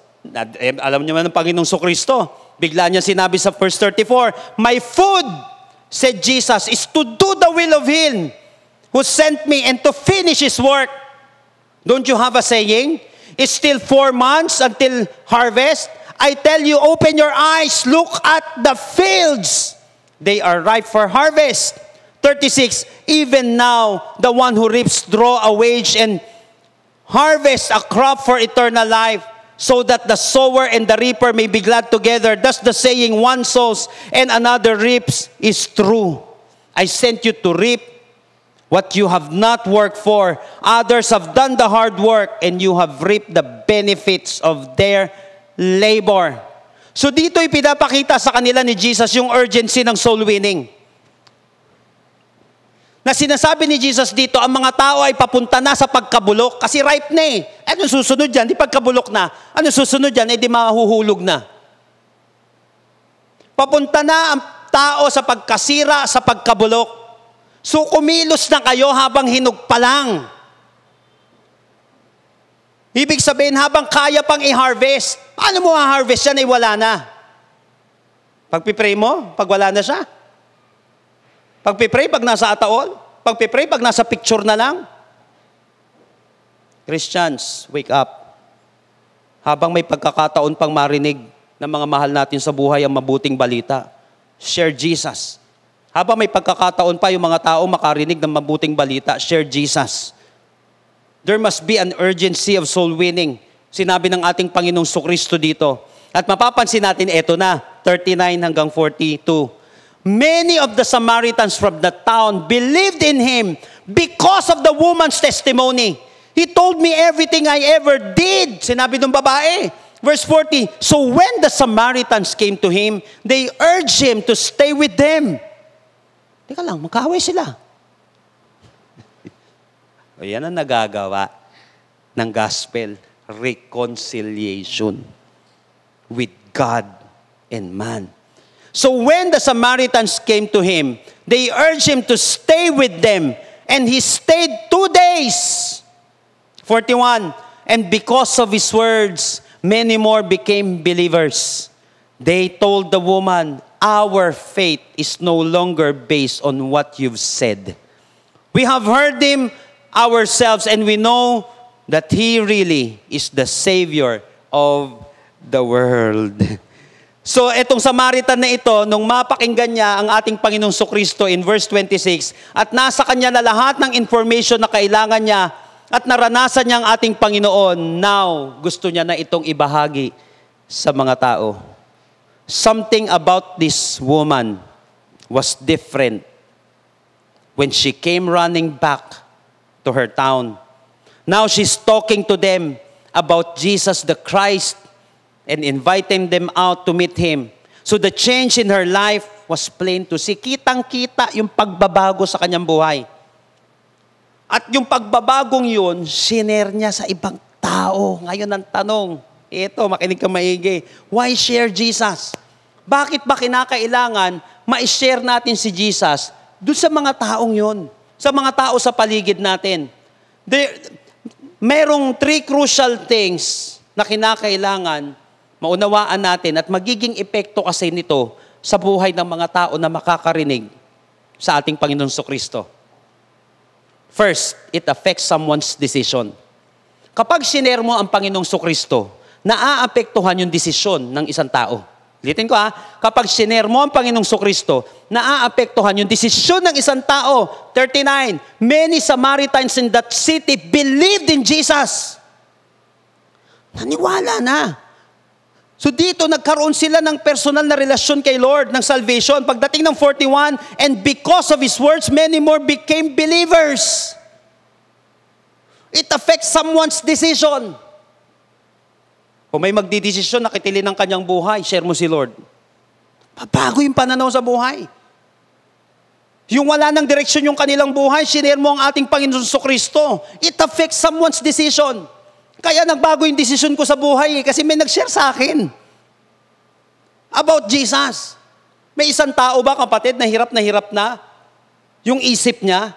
alam niyo man ng Panginoong Kristo, bigla niya sinabi sa verse 34, My food, said Jesus, is to do the will of Him who sent me and to finish His work. Don't you have a saying? It's still 4 months until harvest. I tell you, open your eyes, look at the fields. They are ripe for harvest. 36, even now, the one who reaps draw a wage and harvest a crop for eternal life, so that the sower and the reaper may be glad together. Thus the saying, one sows and another reaps, is true. I sent you to reap what you have not worked for. Others have done the hard work and you have reaped the benefits of their labor. So dito ipinapakita sa kanila ni Jesus yung urgency ng soul winning. Na sinasabi ni Jesus dito, ang mga tao ay papunta na sa pagkabulok kasi ripe na eh. Ano susunod dyan? Di pagkabulok na. Ano susunod dyan? Eh di mahuhulog na. Papunta na ang tao sa pagkasira, sa pagkabulok. So kumilos na kayo habang hinog pa lang. Ibig sabihin, habang kaya pang i-harvest. Paano mo ha-harvest yan ay wala na? Pagpipray mo, pag wala na siya. Pagpipray, pag nasa ataol. Pagpipray, pag nasa picture na lang. Christians, wake up. Habang may pagkakataon pang marinig ng mga mahal natin sa buhay ang mabuting balita, share Jesus. Habang may pagkakataon pa yung mga tao makarinig ng mabuting balita, share Jesus. There must be an urgency of soul winning. Sinabi ng ating Panginoong Kristo dito. At mapapansin natin, eto na, 39 hanggang 42. Many of the Samaritans from the town believed in Him because of the woman's testimony. He told me everything I ever did. Sinabi ng babae. Verse 40, so when the Samaritans came to Him, they urged Him to stay with them. Teka lang, magkaaway sila. O yan ang nagagawa ng gospel. Reconciliation with God and man. So when the Samaritans came to Him, they urged Him to stay with them. And He stayed 2 days. 41, and because of His words, many more became believers. They told the woman, our faith is no longer based on what you've said. We have heard Him ourselves and we know that He really is the Savior of the world. So, etong Samaritan na ito, nung mapakinggan niya ang ating Panginoong Kristo in verse 26, at nasa kanya na lahat ng information na kailangan niya, at naranasan niya ang ating Panginoon, now, gusto niya na itong ibahagi sa mga tao. Something about this woman was different when she came running back to her town. Now she's talking to them about Jesus the Christ and inviting them out to meet Him. So the change in her life was plain to see. Kitang-kita yung pagbabago sa kanyang buhay. At yung pagbabagong yun, sinare niya sa ibang tao. Ngayon ang tanong, ito, makinig ka maigi. Why share Jesus? Bakit ba kinakailangan ma-share natin si Jesus doon sa mga taong yun? Sa mga tao sa paligid natin. Merong 3 crucial things na kinakailangan maunawaan natin at magiging epekto kasi nito sa buhay ng mga tao na makakarinig sa ating Panginoon Kristo. First, it affects someone's decision. Kapag sinare mo ang Panginoong Kristo, naaapektuhan yung desisyon ng isang tao. Ulitin ko kapag sinare mo ang Panginoong Kristo, naaapektuhan yung desisyon ng isang tao. 39, many Samaritans in that city believed in Jesus. Naniwala na. So dito nagkaroon sila ng personal na relasyon kay Lord, ng salvation. Pagdating ng 41, and because of His words, many more became believers. It affects someone's decision. Kung may magdidesisyon, nakitilin ng kanyang buhay, share mo si Lord. Babago yung pananaw sa buhay. Yung wala ng direksyon yung kanilang buhay, share mo ang ating Panginoon Kristo. It affects someone's decision. Kaya nagbago yung desisyon ko sa buhay kasi may nag-share sa akin about Jesus. May isang tao ba, kapatid, na hirap na yung isip niya,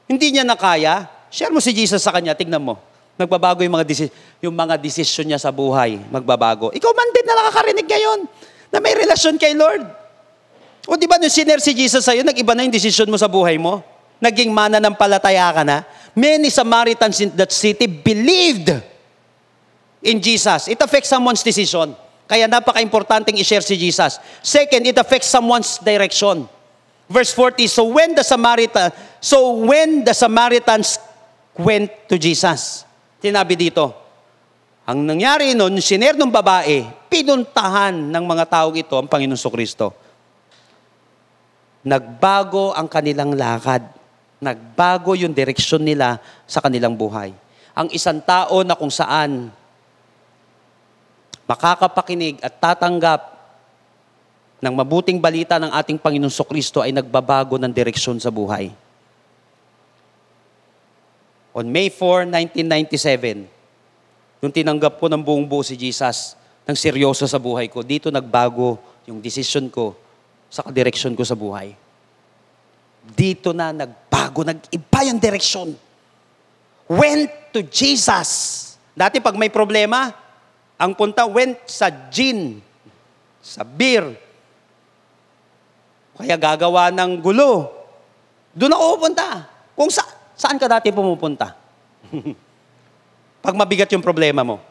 hindi niya na kaya, share mo si Jesus sa kanya, tignan mo. Nagbabago yung mga desisyon niya sa buhay, magbabago. Ikaw man din na nakakarinig ngayon na may relasyon kay Lord. O di ba nung sinare si Jesus sa'yo, nag-iba na yung desisyon mo sa buhay mo? Naging mananampalataya ka na? Many Samaritans in that city believed in Jesus. It affects someone's decision. Kaya napaka-importanting i-share si Jesus. Second, it affects someone's direction. Verse 40, so when the Samaritans went to Jesus, tinabi dito, ang nangyari nun, sinare ng babae, pinuntahan ng mga tao ito ang Panginoon Kristo. Nagbago ang kanilang lakad. Nagbago yung direksyon nila sa kanilang buhay. Ang isang tao na kung saan makakapakinig at tatanggap ng mabuting balita ng ating Panginoong Kristo ay nagbabago ng direksyon sa buhay. On May 4, 1997, nung tinanggap ko ng buong buo si Jesus, ng seryoso sa buhay ko, dito nagbago yung decision ko sa direksyon ko sa buhay. Dito na nagbago, nag-iba yung direksyon. Went to Jesus. Dati pag may problema, ang punta went sa gin, sa beer. Kaya gagawa ng gulo. Doon ako pupunta. Kung saan ka dati pumupunta? Pag mabigat yung problema mo.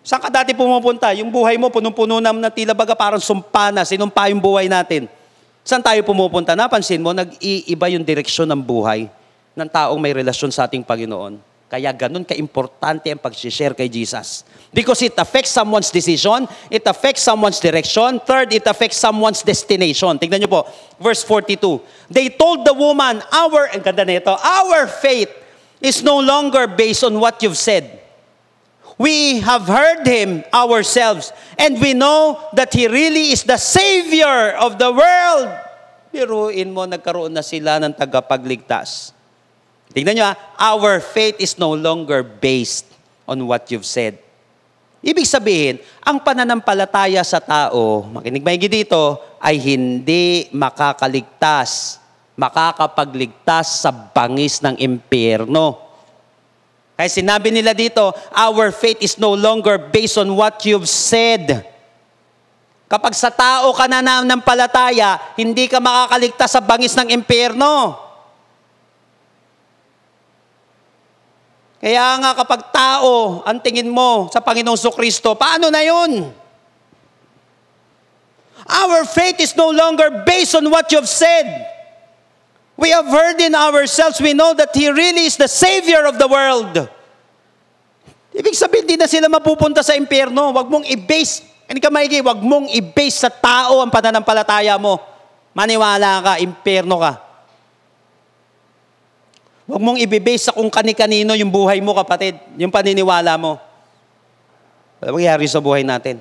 Saan ka dati pumupunta? Yung buhay mo, punong-puno na tila baga parang sumpa na, sinumpa yung buhay natin. Saan tayo pumupunta? Napansin mo, nag-iiba yung direksyon ng buhay ng taong may relasyon sa ating Panginoon. Kaya ganun ka-importante ang pag-share kay Jesus. Because it affects someone's decision, it affects someone's direction, third, it affects someone's destination. Tignan niyo po, verse 42. They told the woman, ang ganda nito, our faith is no longer based on what you've said. We have heard Him ourselves, and we know that He really is the Savior of the world. Biruin mo, nagkaroon na sila ng tagapagligtas. Tingnan nyo our faith is no longer based on what you've said. Ibig sabihin, ang pananampalataya sa tao, makinig maigi dito, ay hindi makakapagligtas sa bangis ng impyerno. Kaya sinabi nila dito, our faith is no longer based on what you've said. Kapag sa tao ka nananampalataya, hindi ka makakaligtas sa bangis ng impyerno. Kaya nga kapag tao, ang tingin mo sa Panginoong Kristo, paano na yun? Our faith is no longer based on what you've said. We have heard in ourselves, we know that He really is the Savior of the world. Ibig sabihin, di na sila mapupunta sa impyerno. Huwag mong i-base, huwag mong i-base sa tao ang pananampalataya mo. Maniwala ka, impyerno ka. Huwag mong i-base sa kung kani-kanino yung buhay mo, kapatid. Yung paniniwala mo. Ano mangyayari sa buhay natin?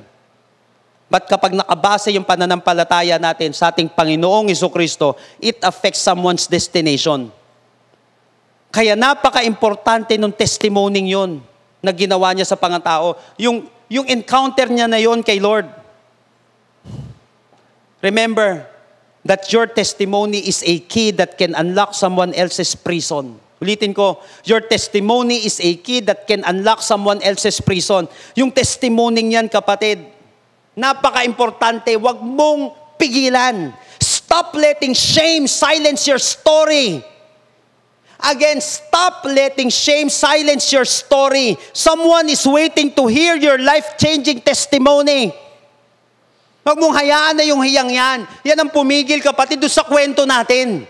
But kapag nakabase yung pananampalataya natin sa ating Panginoong Jesucristo, it affects someone's destination. Kaya napaka-importante nung testimony yun na ginawa niya sa pangtao. Yung encounter niya na yun kay Lord. Remember that your testimony is a key that can unlock someone else's prison. Ulitin ko, your testimony is a key that can unlock someone else's prison. Yung testimony niyan, kapatid, napaka-importante, wag mong pigilan. Stop letting shame silence your story. Again, stop letting shame silence your story. Someone is waiting to hear your life-changing testimony. Wag mong hayaan na yung hiyang yan. Yan ang pumigil, kapatid, doon sa kwento natin.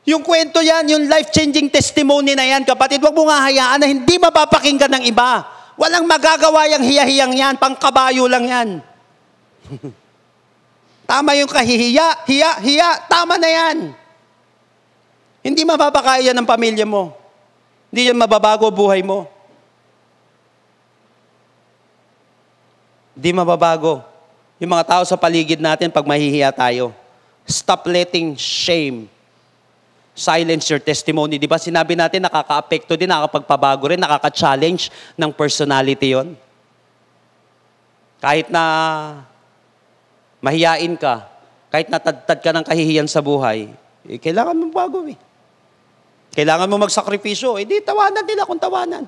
Yung kwento yan, yung life-changing testimony na yan, kapatid, wag mong hayaan na hindi mapapakinggan ng iba. Walang magagawa yung hiya-hiyang yan, pangkabayo lang yan. Tama yung kahihiya, hiya, tama na yan. Hindi mapapakaya ng pamilya mo. Hindi yan mababago buhay mo. Hindi mababago. Yung mga tao sa paligid natin pag mahihiya tayo. Stop letting shame silence your testimony. Di ba sinabi natin nakaka-apekto din, nakakapagpabago rin, nakaka-challenge ng personality yon. Kahit na mahiyain ka, kahit natadtad ka ng kahihiyan sa buhay, kailangan mo bago eh. Kailangan mo magsakripisyo. Di tawanan nila kung tawanan.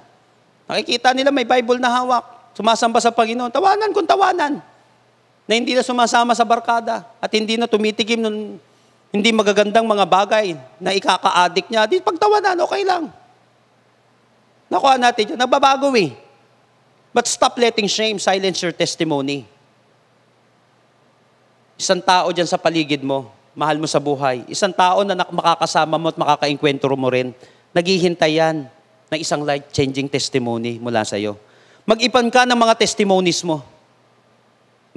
Nakikita nila may Bible na hawak. Sumasamba sa Panginoon. Tawanan kung tawanan. Na hindi na sumasama sa barkada. At hindi na tumitikim ng hindi magagandang mga bagay na ikaka-addict niya. Di pagtawanan, okay lang. Nakuha natin yun. Nagbabago eh. But stop letting shame silence your testimony. Isang tao dyan sa paligid mo, mahal mo sa buhay. Isang tao na makakasama mo at makaka-enkwentro mo rin, naghihintay yan ng isang life-changing testimony mula sa iyo. Mag-ipan ka ng mga testimonies mo.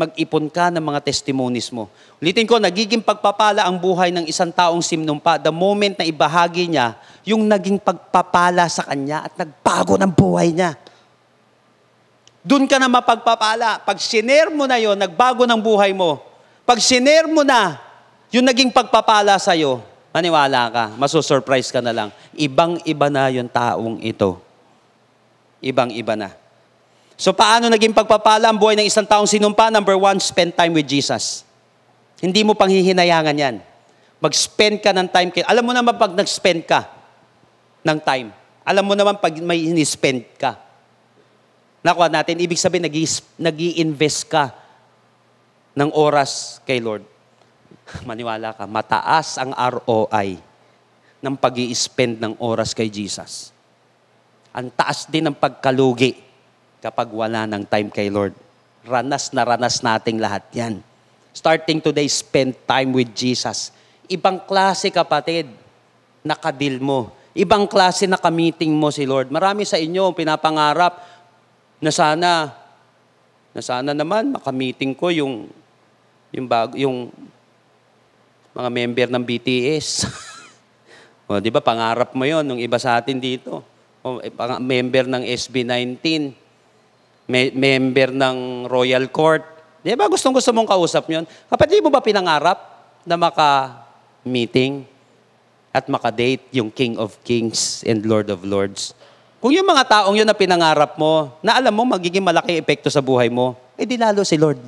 mag-ipon ka ng mga testimonies mo. Ulitin ko, nagiging pagpapala ang buhay ng isang taong sinumpa the moment na ibahagi niya yung naging pagpapala sa kanya at nagbago ng buhay niya. Doon ka na mapagpapala. Pag sinare mo na yon, nagbago ng buhay mo. Pag sinare mo na yung naging pagpapala sa'yo, maniwala ka, masusurprise ka na lang. Ibang-iba na yung taong ito. Ibang-iba na. So paano naging pagpapala ang buhay ng isang taong sinumpa? Number 1, spend time with Jesus. Hindi mo panghihinayangan yan. Mag-spend ka ng time. Alam mo naman pag nag-spend ka ng time. Alam mo naman pag may in-spend ka. Nakuha natin, ibig sabihin nag-i-invest ka ng oras kay Lord. Maniwala ka, mataas ang ROI ng pag-i-spend ng oras kay Jesus. Ang taas din ng pagkalugi kapag wala ng time kay Lord. Ranas na ranas nating lahat yan. Starting today, spend time with Jesus. Ibang klase, kapatid, nakadil mo. Ibang klase na ka-meeting mo si Lord. Marami sa inyo pinapangarap na sana naman maka-meeting ko yung mga member ng BTS. O, di ba, pangarap mo yon nung iba sa atin dito. O, member ng SB19. Member ng Royal Court. Di ba gustong-gusto mong kausap yun? Kapatid, mo ba pinangarap na maka-meeting at maka-date yung King of Kings and Lord of Lords? Kung yung mga taong yun na pinangarap mo, na alam mo magiging malaki epekto sa buhay mo, eh di lalo si Lord.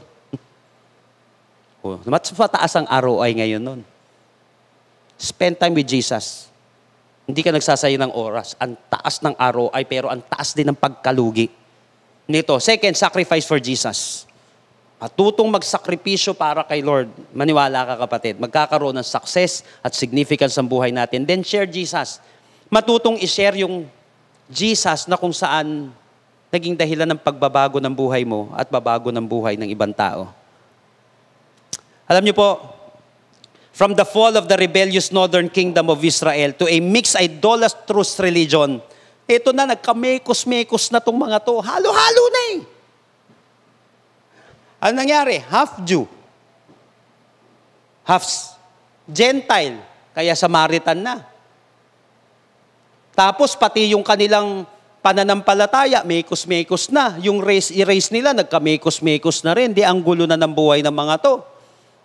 Mas mataas ang ROI ngayon nun. Spend time with Jesus. Hindi ka nagsasayang ng oras. Ang taas ng ROI, pero ang taas din ng pagkalugi nito. Second, sacrifice for Jesus. Matutong magsakripisyo para kay Lord. Maniwala ka, kapatid. Magkakaroon ng success at significance ang buhay natin. Then share Jesus. Matutong i-share yung Jesus na kung saan naging dahilan ng pagbabago ng buhay mo at babago ng buhay ng ibang tao. Alam niyo po, from the fall of the rebellious northern kingdom of Israel to a mixed idolatrous religion, ito na, nagkamekos-mekos na itong mga to. Halo-halo na eh. Ano nangyari? Half Jew. Half Gentile. Kaya Samaritan na. Tapos pati yung kanilang pananampalataya, mekos-mekos na. Yung race nila, nagkamekos-mekos na rin. Di ang gulo na ng buhay ng mga to.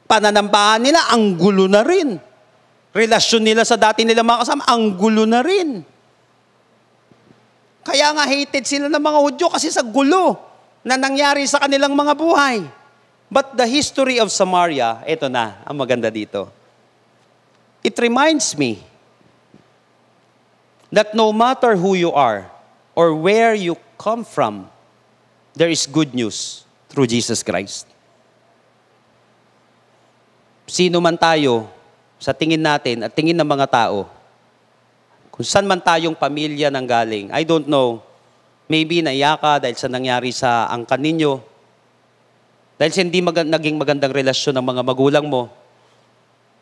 Pananampahan nila, ang gulo na rin. Relasyon nila sa dati nila mga kasama, ang gulo na rin. Kaya nga hated sila ng mga Hudyo kasi sa gulo na nangyari sa kanilang mga buhay. But the history of Samaria, ito na, ang maganda dito. It reminds me that no matter who you are or where you come from, there is good news through Jesus Christ. Sino man tayo, sa tingin natin at tingin ng mga tao, kung saan man tayong pamilya nang galing, I don't know, maybe naiyak ka dahil sa nangyari sa angkan ninyo, dahil sa hindi naging magandang relasyon ng mga magulang mo,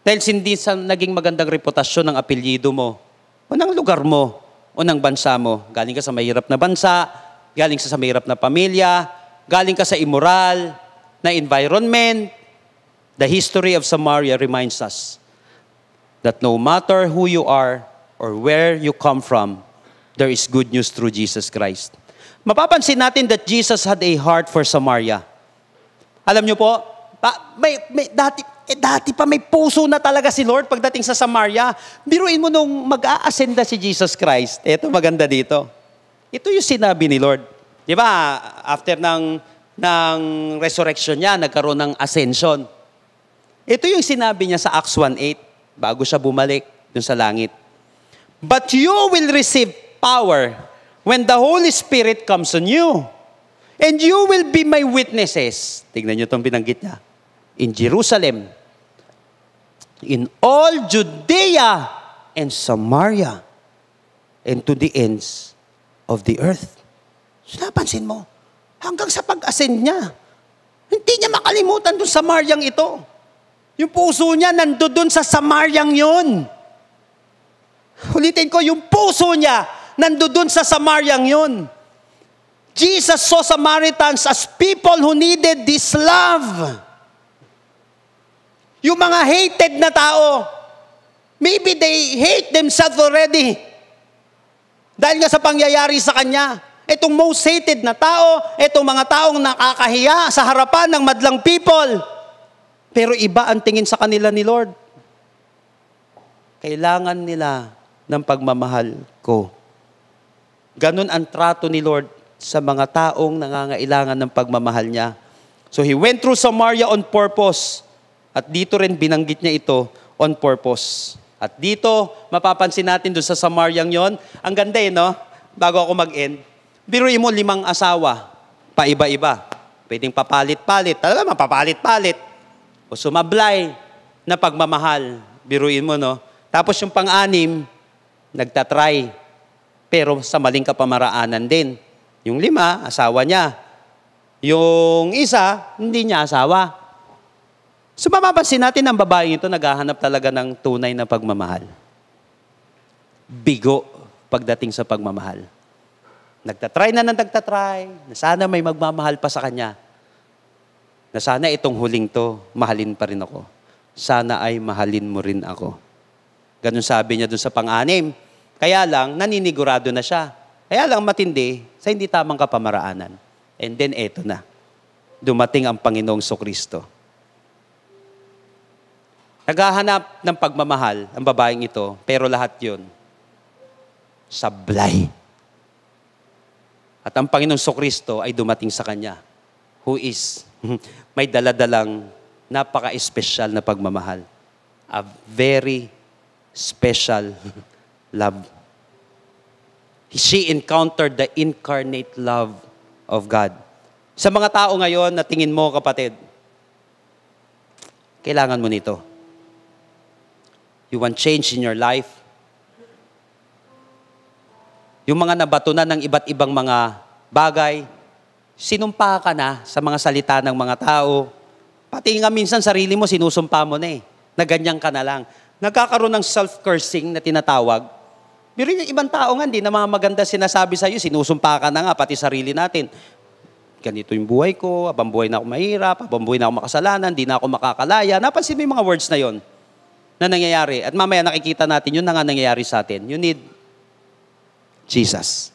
dahil sa hindi naging magandang reputasyon ng apelyido mo, o ng lugar mo, o ng bansa mo. Galing ka sa mahirap na bansa, galing ka sa mahirap na pamilya, galing ka sa immoral na environment. The history of Samaria reminds us that no matter who you are, or where you come from, there is good news through Jesus Christ. Mapapansin natin that Jesus had a heart for Samaria. Alam niyo po, dati pa may puso na talaga si Lord pagdating sa Samaria. Biruin mo nung mag-aasenda si Jesus Christ. Ito maganda dito. Ito yung sinabi ni Lord. Di ba, after ng resurrection niya, nagkaroon ng ascension. Ito yung sinabi niya sa Acts 1:8, bago siya bumalik dun sa langit. But you will receive power when the Holy Spirit comes on you. And you will be my witnesses. Tignan niyo itong binanggit niya. In Jerusalem, in all Judea and Samaria, and to the ends of the earth. So napansin mo, hanggang sa pag-ascend niya, hindi niya makalimutan doon sa Samaryang ito. Yung puso niya nandoon sa Samaryang yun. Ulitin ko, yung puso niya nandoon sa Samaryang yun. Jesus saw Samaritans as people who needed this love. Yung mga hated na tao, maybe they hate themselves already. Dahil nga sa pangyayari sa kanya. Itong most hated na tao, itong mga taong nakakahiya sa harapan ng madlang people. Pero iba ang tingin sa kanila ni Lord. Kailangan nila ng pagmamahal ko. Ganun ang trato ni Lord sa mga taong nangangailangan ng pagmamahal niya. So He went through Samaria on purpose. At dito rin binanggit niya ito on purpose. At dito, mapapansin natin doon sa Samariang yon, ang ganda no? Bago ako mag-end, biruin mo 5 asawa, paiba-iba. Pwedeng papalit-palit, talaga mapapalit-palit. O sumablay na pagmamahal, biruin mo, no? Tapos yung pang-6, nagtatry, pero sa maling kapamaraanan din. Yung 5, asawa niya. Yung isa, hindi niya asawa. So mapapansin natin ang babaeng ito naghahanap talaga ng tunay na pagmamahal. Bigo pagdating sa pagmamahal. Nagtatry na nagtatry, na sana may magmamahal pa sa kanya. Na sana itong huling to, mahalin pa rin ako. Sana ay mahalin mo rin ako. Ganun sabi niya dun sa pang-6. Kaya lang, naninigurado na siya. Kaya lang matindi sa hindi tamang kapamaraanan. And then eto na. Dumating ang Panginoong Kristo. Naghahanap ng pagmamahal ang babaeng ito, pero lahat yun, sablay. At ang Panginoong Kristo ay dumating sa kanya, who is may daladalang napaka-espesyal na pagmamahal. A very special love. She encountered the incarnate love of God. Sa mga tao ngayon na tingin mo, kapatid, kailangan mo nito. You want change in your life? Yung mga nabatunan ng iba't ibang mga bagay, sinumpa ka na sa mga salita ng mga tao. Pati nga minsan sarili mo, sinusumpa mo na na ganyan ka na lang. Nagkakaroon ng self-cursing na tinatawag. Pero yung ibang tao nga, hindi na mga maganda sinasabi sa'yo, sinusumpa ka na nga, pati sarili natin. Ganito yung buhay ko, abang buhay na ako mahirap, abang buhay na ako makasalanan, di na ako makakalaya. Napansin mo yung mga words na yon na nangyayari. At mamaya nakikita natin, yun na nga nangyayari sa atin. You need Jesus.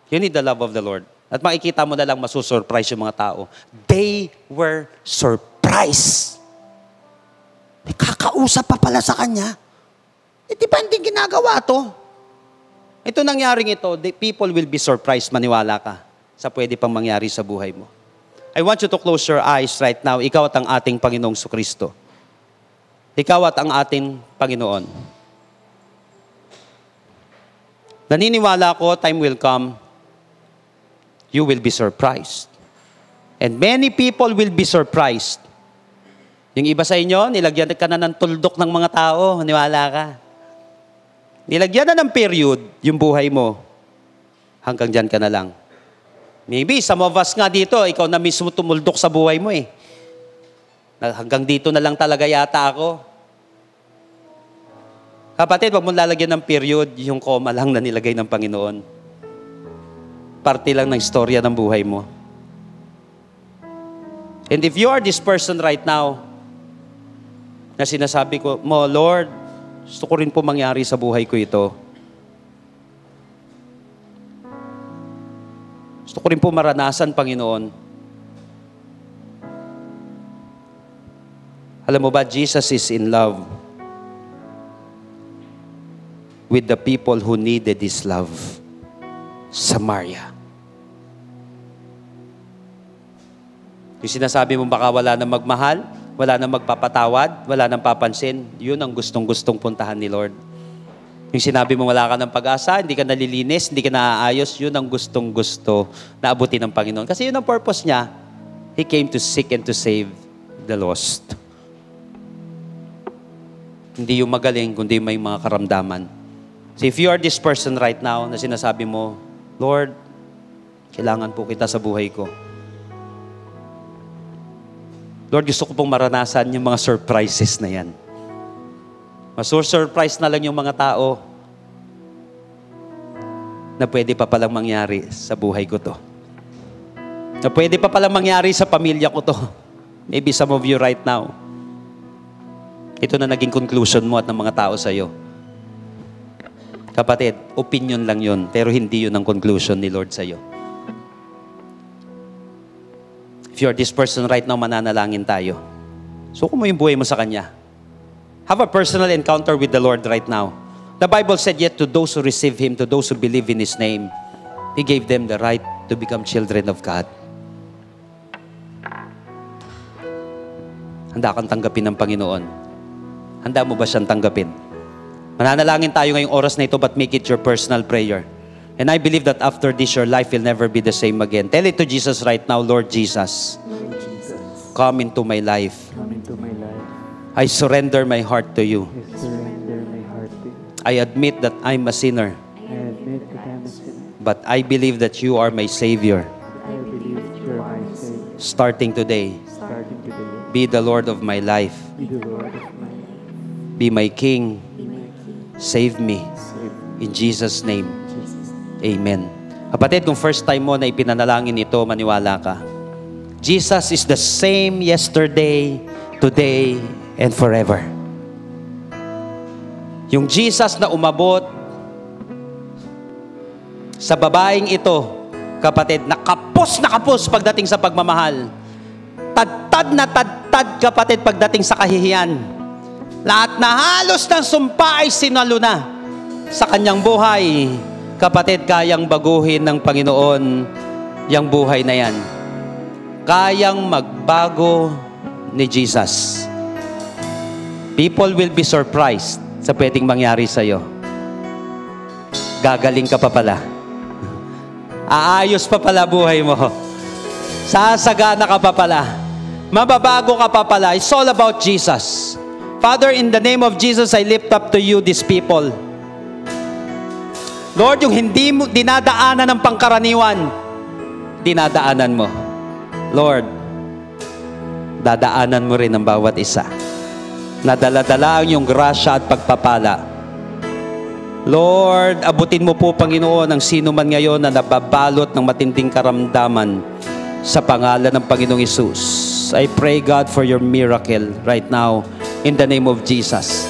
You need the love of the Lord. At makikita mo na lang masusurprise yung mga tao. They were surprised. Kakausap pa pala sa kanya. Di ba hindi ginagawa to? Ito nangyaring ito, the people will be surprised, maniwala ka, sa pwede pang mangyari sa buhay mo. I want you to close your eyes right now. Ikaw at ang ating Panginoong Kristo. Ikaw at ang ating Panginoon. Naniniwala ko, time will come, you will be surprised. And many people will be surprised. Yung iba sa inyo, nilagyan ka na ng tuldok ng mga tao, maniwala ka. Nilagyan na ng period yung buhay mo. Hanggang dyan ka na lang. Maybe, some of us nga dito, ikaw na mismo tumuldok sa buhay mo eh. Hanggang dito na lang talaga yata ako. Kapatid, wag mo lalagyan ng period, yung koma lang na nilagay ng Panginoon. Parte lang ng istorya ng buhay mo. And if you are this person right now, na sinasabi ko, Lord, gusto ko rin po mangyari sa buhay ko ito. Gusto ko rin po maranasan, Panginoon. Alam mo ba, Jesus is in love with the people who needed His love. Samaria. Yung sinasabi mo baka wala nang magmahal, wala nang magpapatawad, wala nang papansin, yun ang gustong-gustong puntahan ni Lord. Yung sinabi mo wala ka ng pag-asa, hindi ka nalilinis, hindi ka naaayos, yun ang gustong-gusto na abutin ng Panginoon. Kasi yun ang purpose niya. He came to seek and to save the lost. Hindi yung magaling, kundi may mga karamdaman. So if you are this person right now na sinasabi mo, Lord, kailangan po kita sa buhay ko. Lord, gusto ko pong maranasan yung mga surprises na yan. Masurprise na lang yung mga tao. na pwede pa palang mangyari sa buhay ko to. Na pwede pa palang mangyari sa pamilya ko to. Maybe some of you right now, ito na naging conclusion mo at ng mga tao sa'yo. Kapatid, opinion lang yun, pero hindi yun ang conclusion ni Lord sa'yo. If you're this person right now, mananalangin tayo. Suko mo yung buhay mo sa Kanya. Have a personal encounter with the Lord right now. The Bible said, yet to those who receive Him, to those who believe in His name, He gave them the right to become children of God. Handa kang tanggapin ng Panginoon. Handa mo ba siyang tanggapin? Mananalangin tayo ngayong oras na ito, but make it your personal prayer. And I believe that after this, your life will never be the same again. Tell it to Jesus right now, Lord Jesus, come into my life. Come into my life. I surrender my heart to you. I surrender my heart to you. I admit that I'm a sinner, I admit that I'm a sinner. but I believe that you are my Savior. I believe that you are my Savior. Starting today, Starting today, be the Lord of my life. be the Lord of my life. Be my King. Be my King. Save me. Save me. In Jesus' name, In Jesus' name. Amen. Kapatid, kung first time mo na ipinanalangin ito, maniwala ka. Jesus is the same yesterday, today, and forever. Yung Jesus na umabot sa babaeng ito, kapatid, nakapos pagdating sa pagmamahal. Tadtad, kapatid, pagdating sa kahihiyan. Lahat na halos ng sumpa ay sinalo na sa kanyang buhay. Kapatid, kayang baguhin ng Panginoon yung buhay na yan. Kayang magbago ni Jesus. People will be surprised sa pwedeng mangyari sa'yo. Gagaling ka pa pala. Aayos pa pala buhay mo. Sasagana ka pa pala. Mababago ka pa pala. It's all about Jesus. Father, in the name of Jesus, I lift up to you these people. Lord, yung hindi mo dinadaanan ng pangkaraniwan, dinadaanan mo. Lord, dadaanan mo rin ang bawat isa. Nadala-dala ang iyong grasya at pagpapala. Lord, abutin mo po, Panginoon, ang sino man ngayon na nababalot ng matinding karamdaman sa pangalan ng Panginoong Hesus. I pray, God, for your miracle right now in the name of Jesus.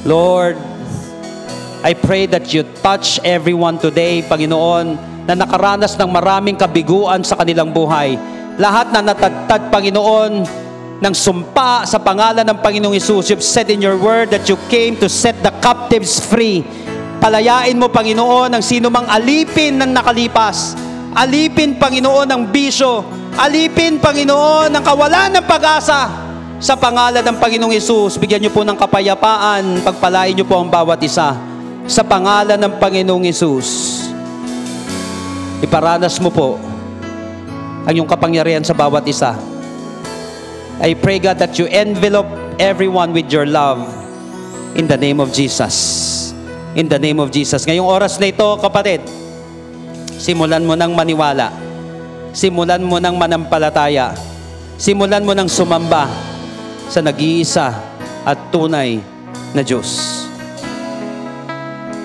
Lord, I pray that you touch everyone today, Panginoon, na nakaranas ng maraming kabiguan sa kanilang buhay. Lahat na natagtad, Panginoon, ng sumpa sa pangalan ng Panginoong Hesus. You've said in your word that you came to set the captives free. Palayain mo, Panginoon, ang sino mang alipin ng nakalipas. Alipin, Panginoon, ng bisyo. Alipin, Panginoon, ng kawalan ng pag-asa. Sa pangalan ng Panginoong Hesus, bigyan niyo po ng kapayapaan. Pagpalain niyo po ang bawat isa. Sa pangalan ng Panginoong Hesus, iparanas mo po ang iyong kapangyarihan sa bawat isa. I pray, God, that you envelope everyone with your love in the name of Jesus. In the name of Jesus. Ngayong oras na ito, kapatid, simulan mo ng maniwala. Simulan mo ng manampalataya. Simulan mo ng sumamba sa nag-iisa at tunay na Diyos.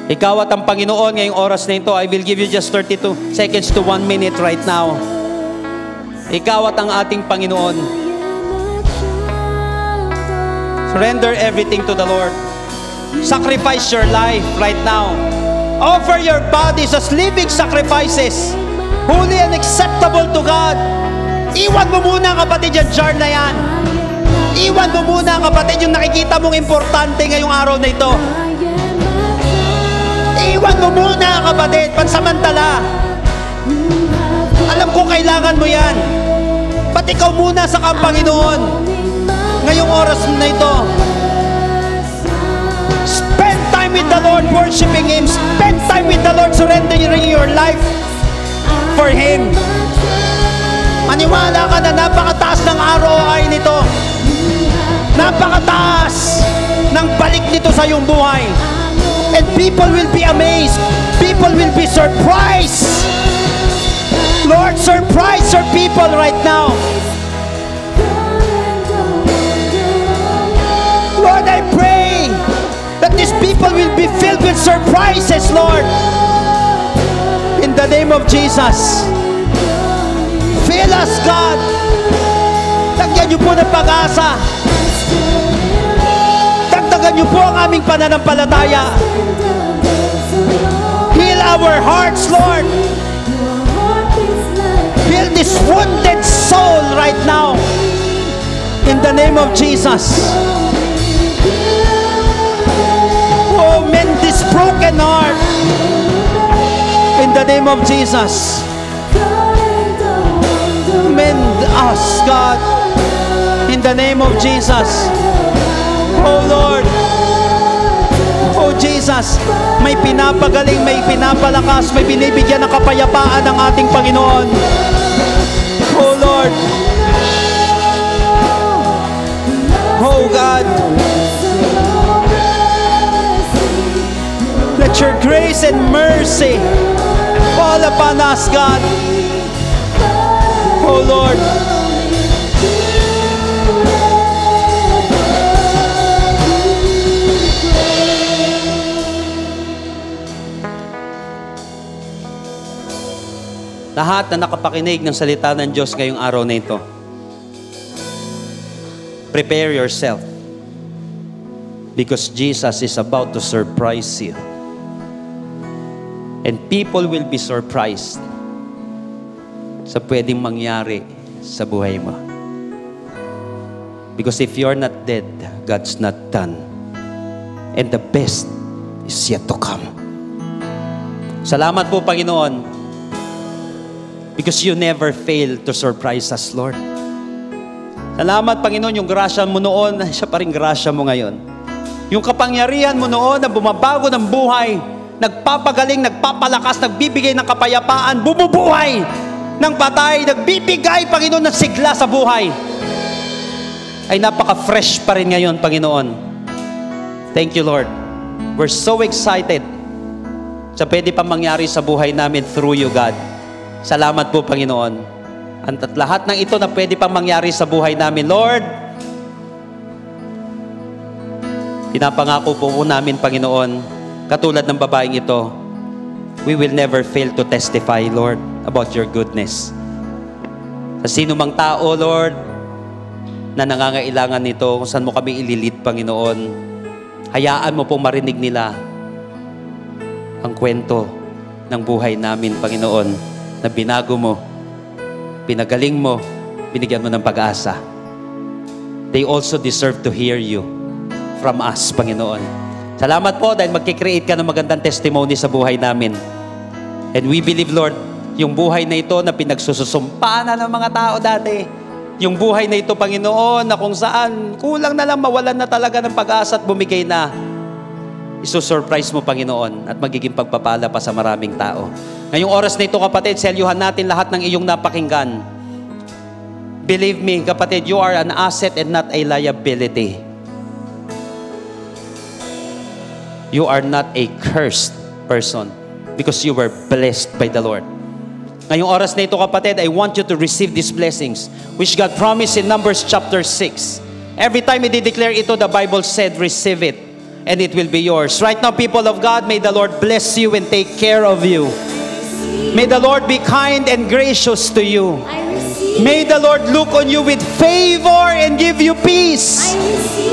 Ikaw at ang Panginoon ngayong oras na ito. I will give you just 32 seconds to 1 minute right now. Ikaw at ang ating Panginoon. Surrender everything to the Lord. Sacrifice your life right now. Offer your bodies as living sacrifices, holy and acceptable to God. Iwan mo muna, kapatid, yung jar na yan. Iwan mo muna, kapatid, yung nakikita mong importante ngayong araw na ito. Iwan mo muna, kapatid, pansamantala. Alam ko kailangan mo yan. Ba't ikaw muna sa Panginoon ngayong oras na ito? Spend time with the Lord, worshiping Him. Spend time with the Lord, surrendering your life for Him. Maniwala ka na napakataas ng ROI nito. Napakataas ng balik nito sa iyong buhay. And people will be amazed. People will be surprised. Lord, surprise your people right now. Lord, I pray that these people will be filled with surprises, Lord. In the name of Jesus. Fill us, God. Lagyan niyo po ng pag-asa. Dagdagan niyo po ang aming pananampalataya. Heal our hearts, Lord. Heal this wounded soul right now. In the name of Jesus. Oh, mend this broken heart. In the name of Jesus. Mend us, God. In the name of Jesus. Oh Lord. Oh Jesus. May pinapagaling, may pinapalakas, may binibigyan ng kapayapaan ng ating Panginoon. Oh Lord. Oh God. Let your grace and mercy fall upon us, God. Oh Lord. Lahat na nakapakinig ng salita ng Diyos ngayong araw na ito, prepare yourself because Jesus is about to surprise you. And people will be surprised sa pwedeng mangyari sa buhay mo. Because if you're not dead, God's not done. And the best is yet to come. Salamat po, Panginoon, because you never fail to surprise us, Lord. Salamat, Panginoon, yung grasya mo noon, siya pa rin grasya mo ngayon. Yung kapangyarihan mo noon na bumabago ng buhay, nagpapagaling, nagpapalakas, nagbibigay ng kapayapaan, bumubuhay ng patay, nagbibigay, Panginoon, ng sigla sa buhay, ay napaka-fresh pa rin ngayon, Panginoon. Thank you, Lord. We're so excited sa pwede pa mangyari sa buhay namin through you, God. Salamat po, Panginoon. At lahat ng ito na pwede pang mangyari sa buhay namin, Lord, pinapangako po namin, Panginoon, katulad ng babaeng ito, we will never fail to testify, Lord, about your goodness. Sa sino mang tao, Lord, na nangangailangan nito, kung saan mo kami ililid, Panginoon, hayaan mo pong marinig nila ang kwento ng buhay namin, Panginoon, na binago mo, pinagaling mo, binigyan mo ng pag-asa. They also deserve to hear you from us, Panginoon. Salamat po dahil magkikreate ka ng magandang testimony sa buhay namin. And we believe, Lord, yung buhay na ito na pinagsususumpanan ng mga tao dati, yung buhay na ito, Panginoon, na kung saan kulang na lang mawalan na talaga ng pag-asa at bumigay na, isusurprise mo, Panginoon, at magiging pagpapala pa sa maraming tao. Ngayong oras na ito, kapatid, selyuhan natin lahat ng iyong napakinggan. Believe me, kapatid, you are an asset and not a liability. You are not a cursed person because you were blessed by the Lord. Ngayong oras na ito, kapatid, I want you to receive these blessings which God promised in Numbers chapter 6. Every time I declare ito, the Bible said, receive it, and it will be yours. Right now, people of God, may the Lord bless you and take care of you. May the Lord be kind and gracious to you. May the Lord look on you with favor and give you peace.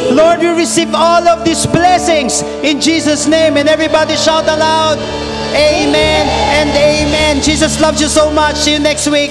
Lord, we receive all of these blessings in Jesus' name. And everybody shout aloud, amen and amen. Jesus loves you so much. See you next week.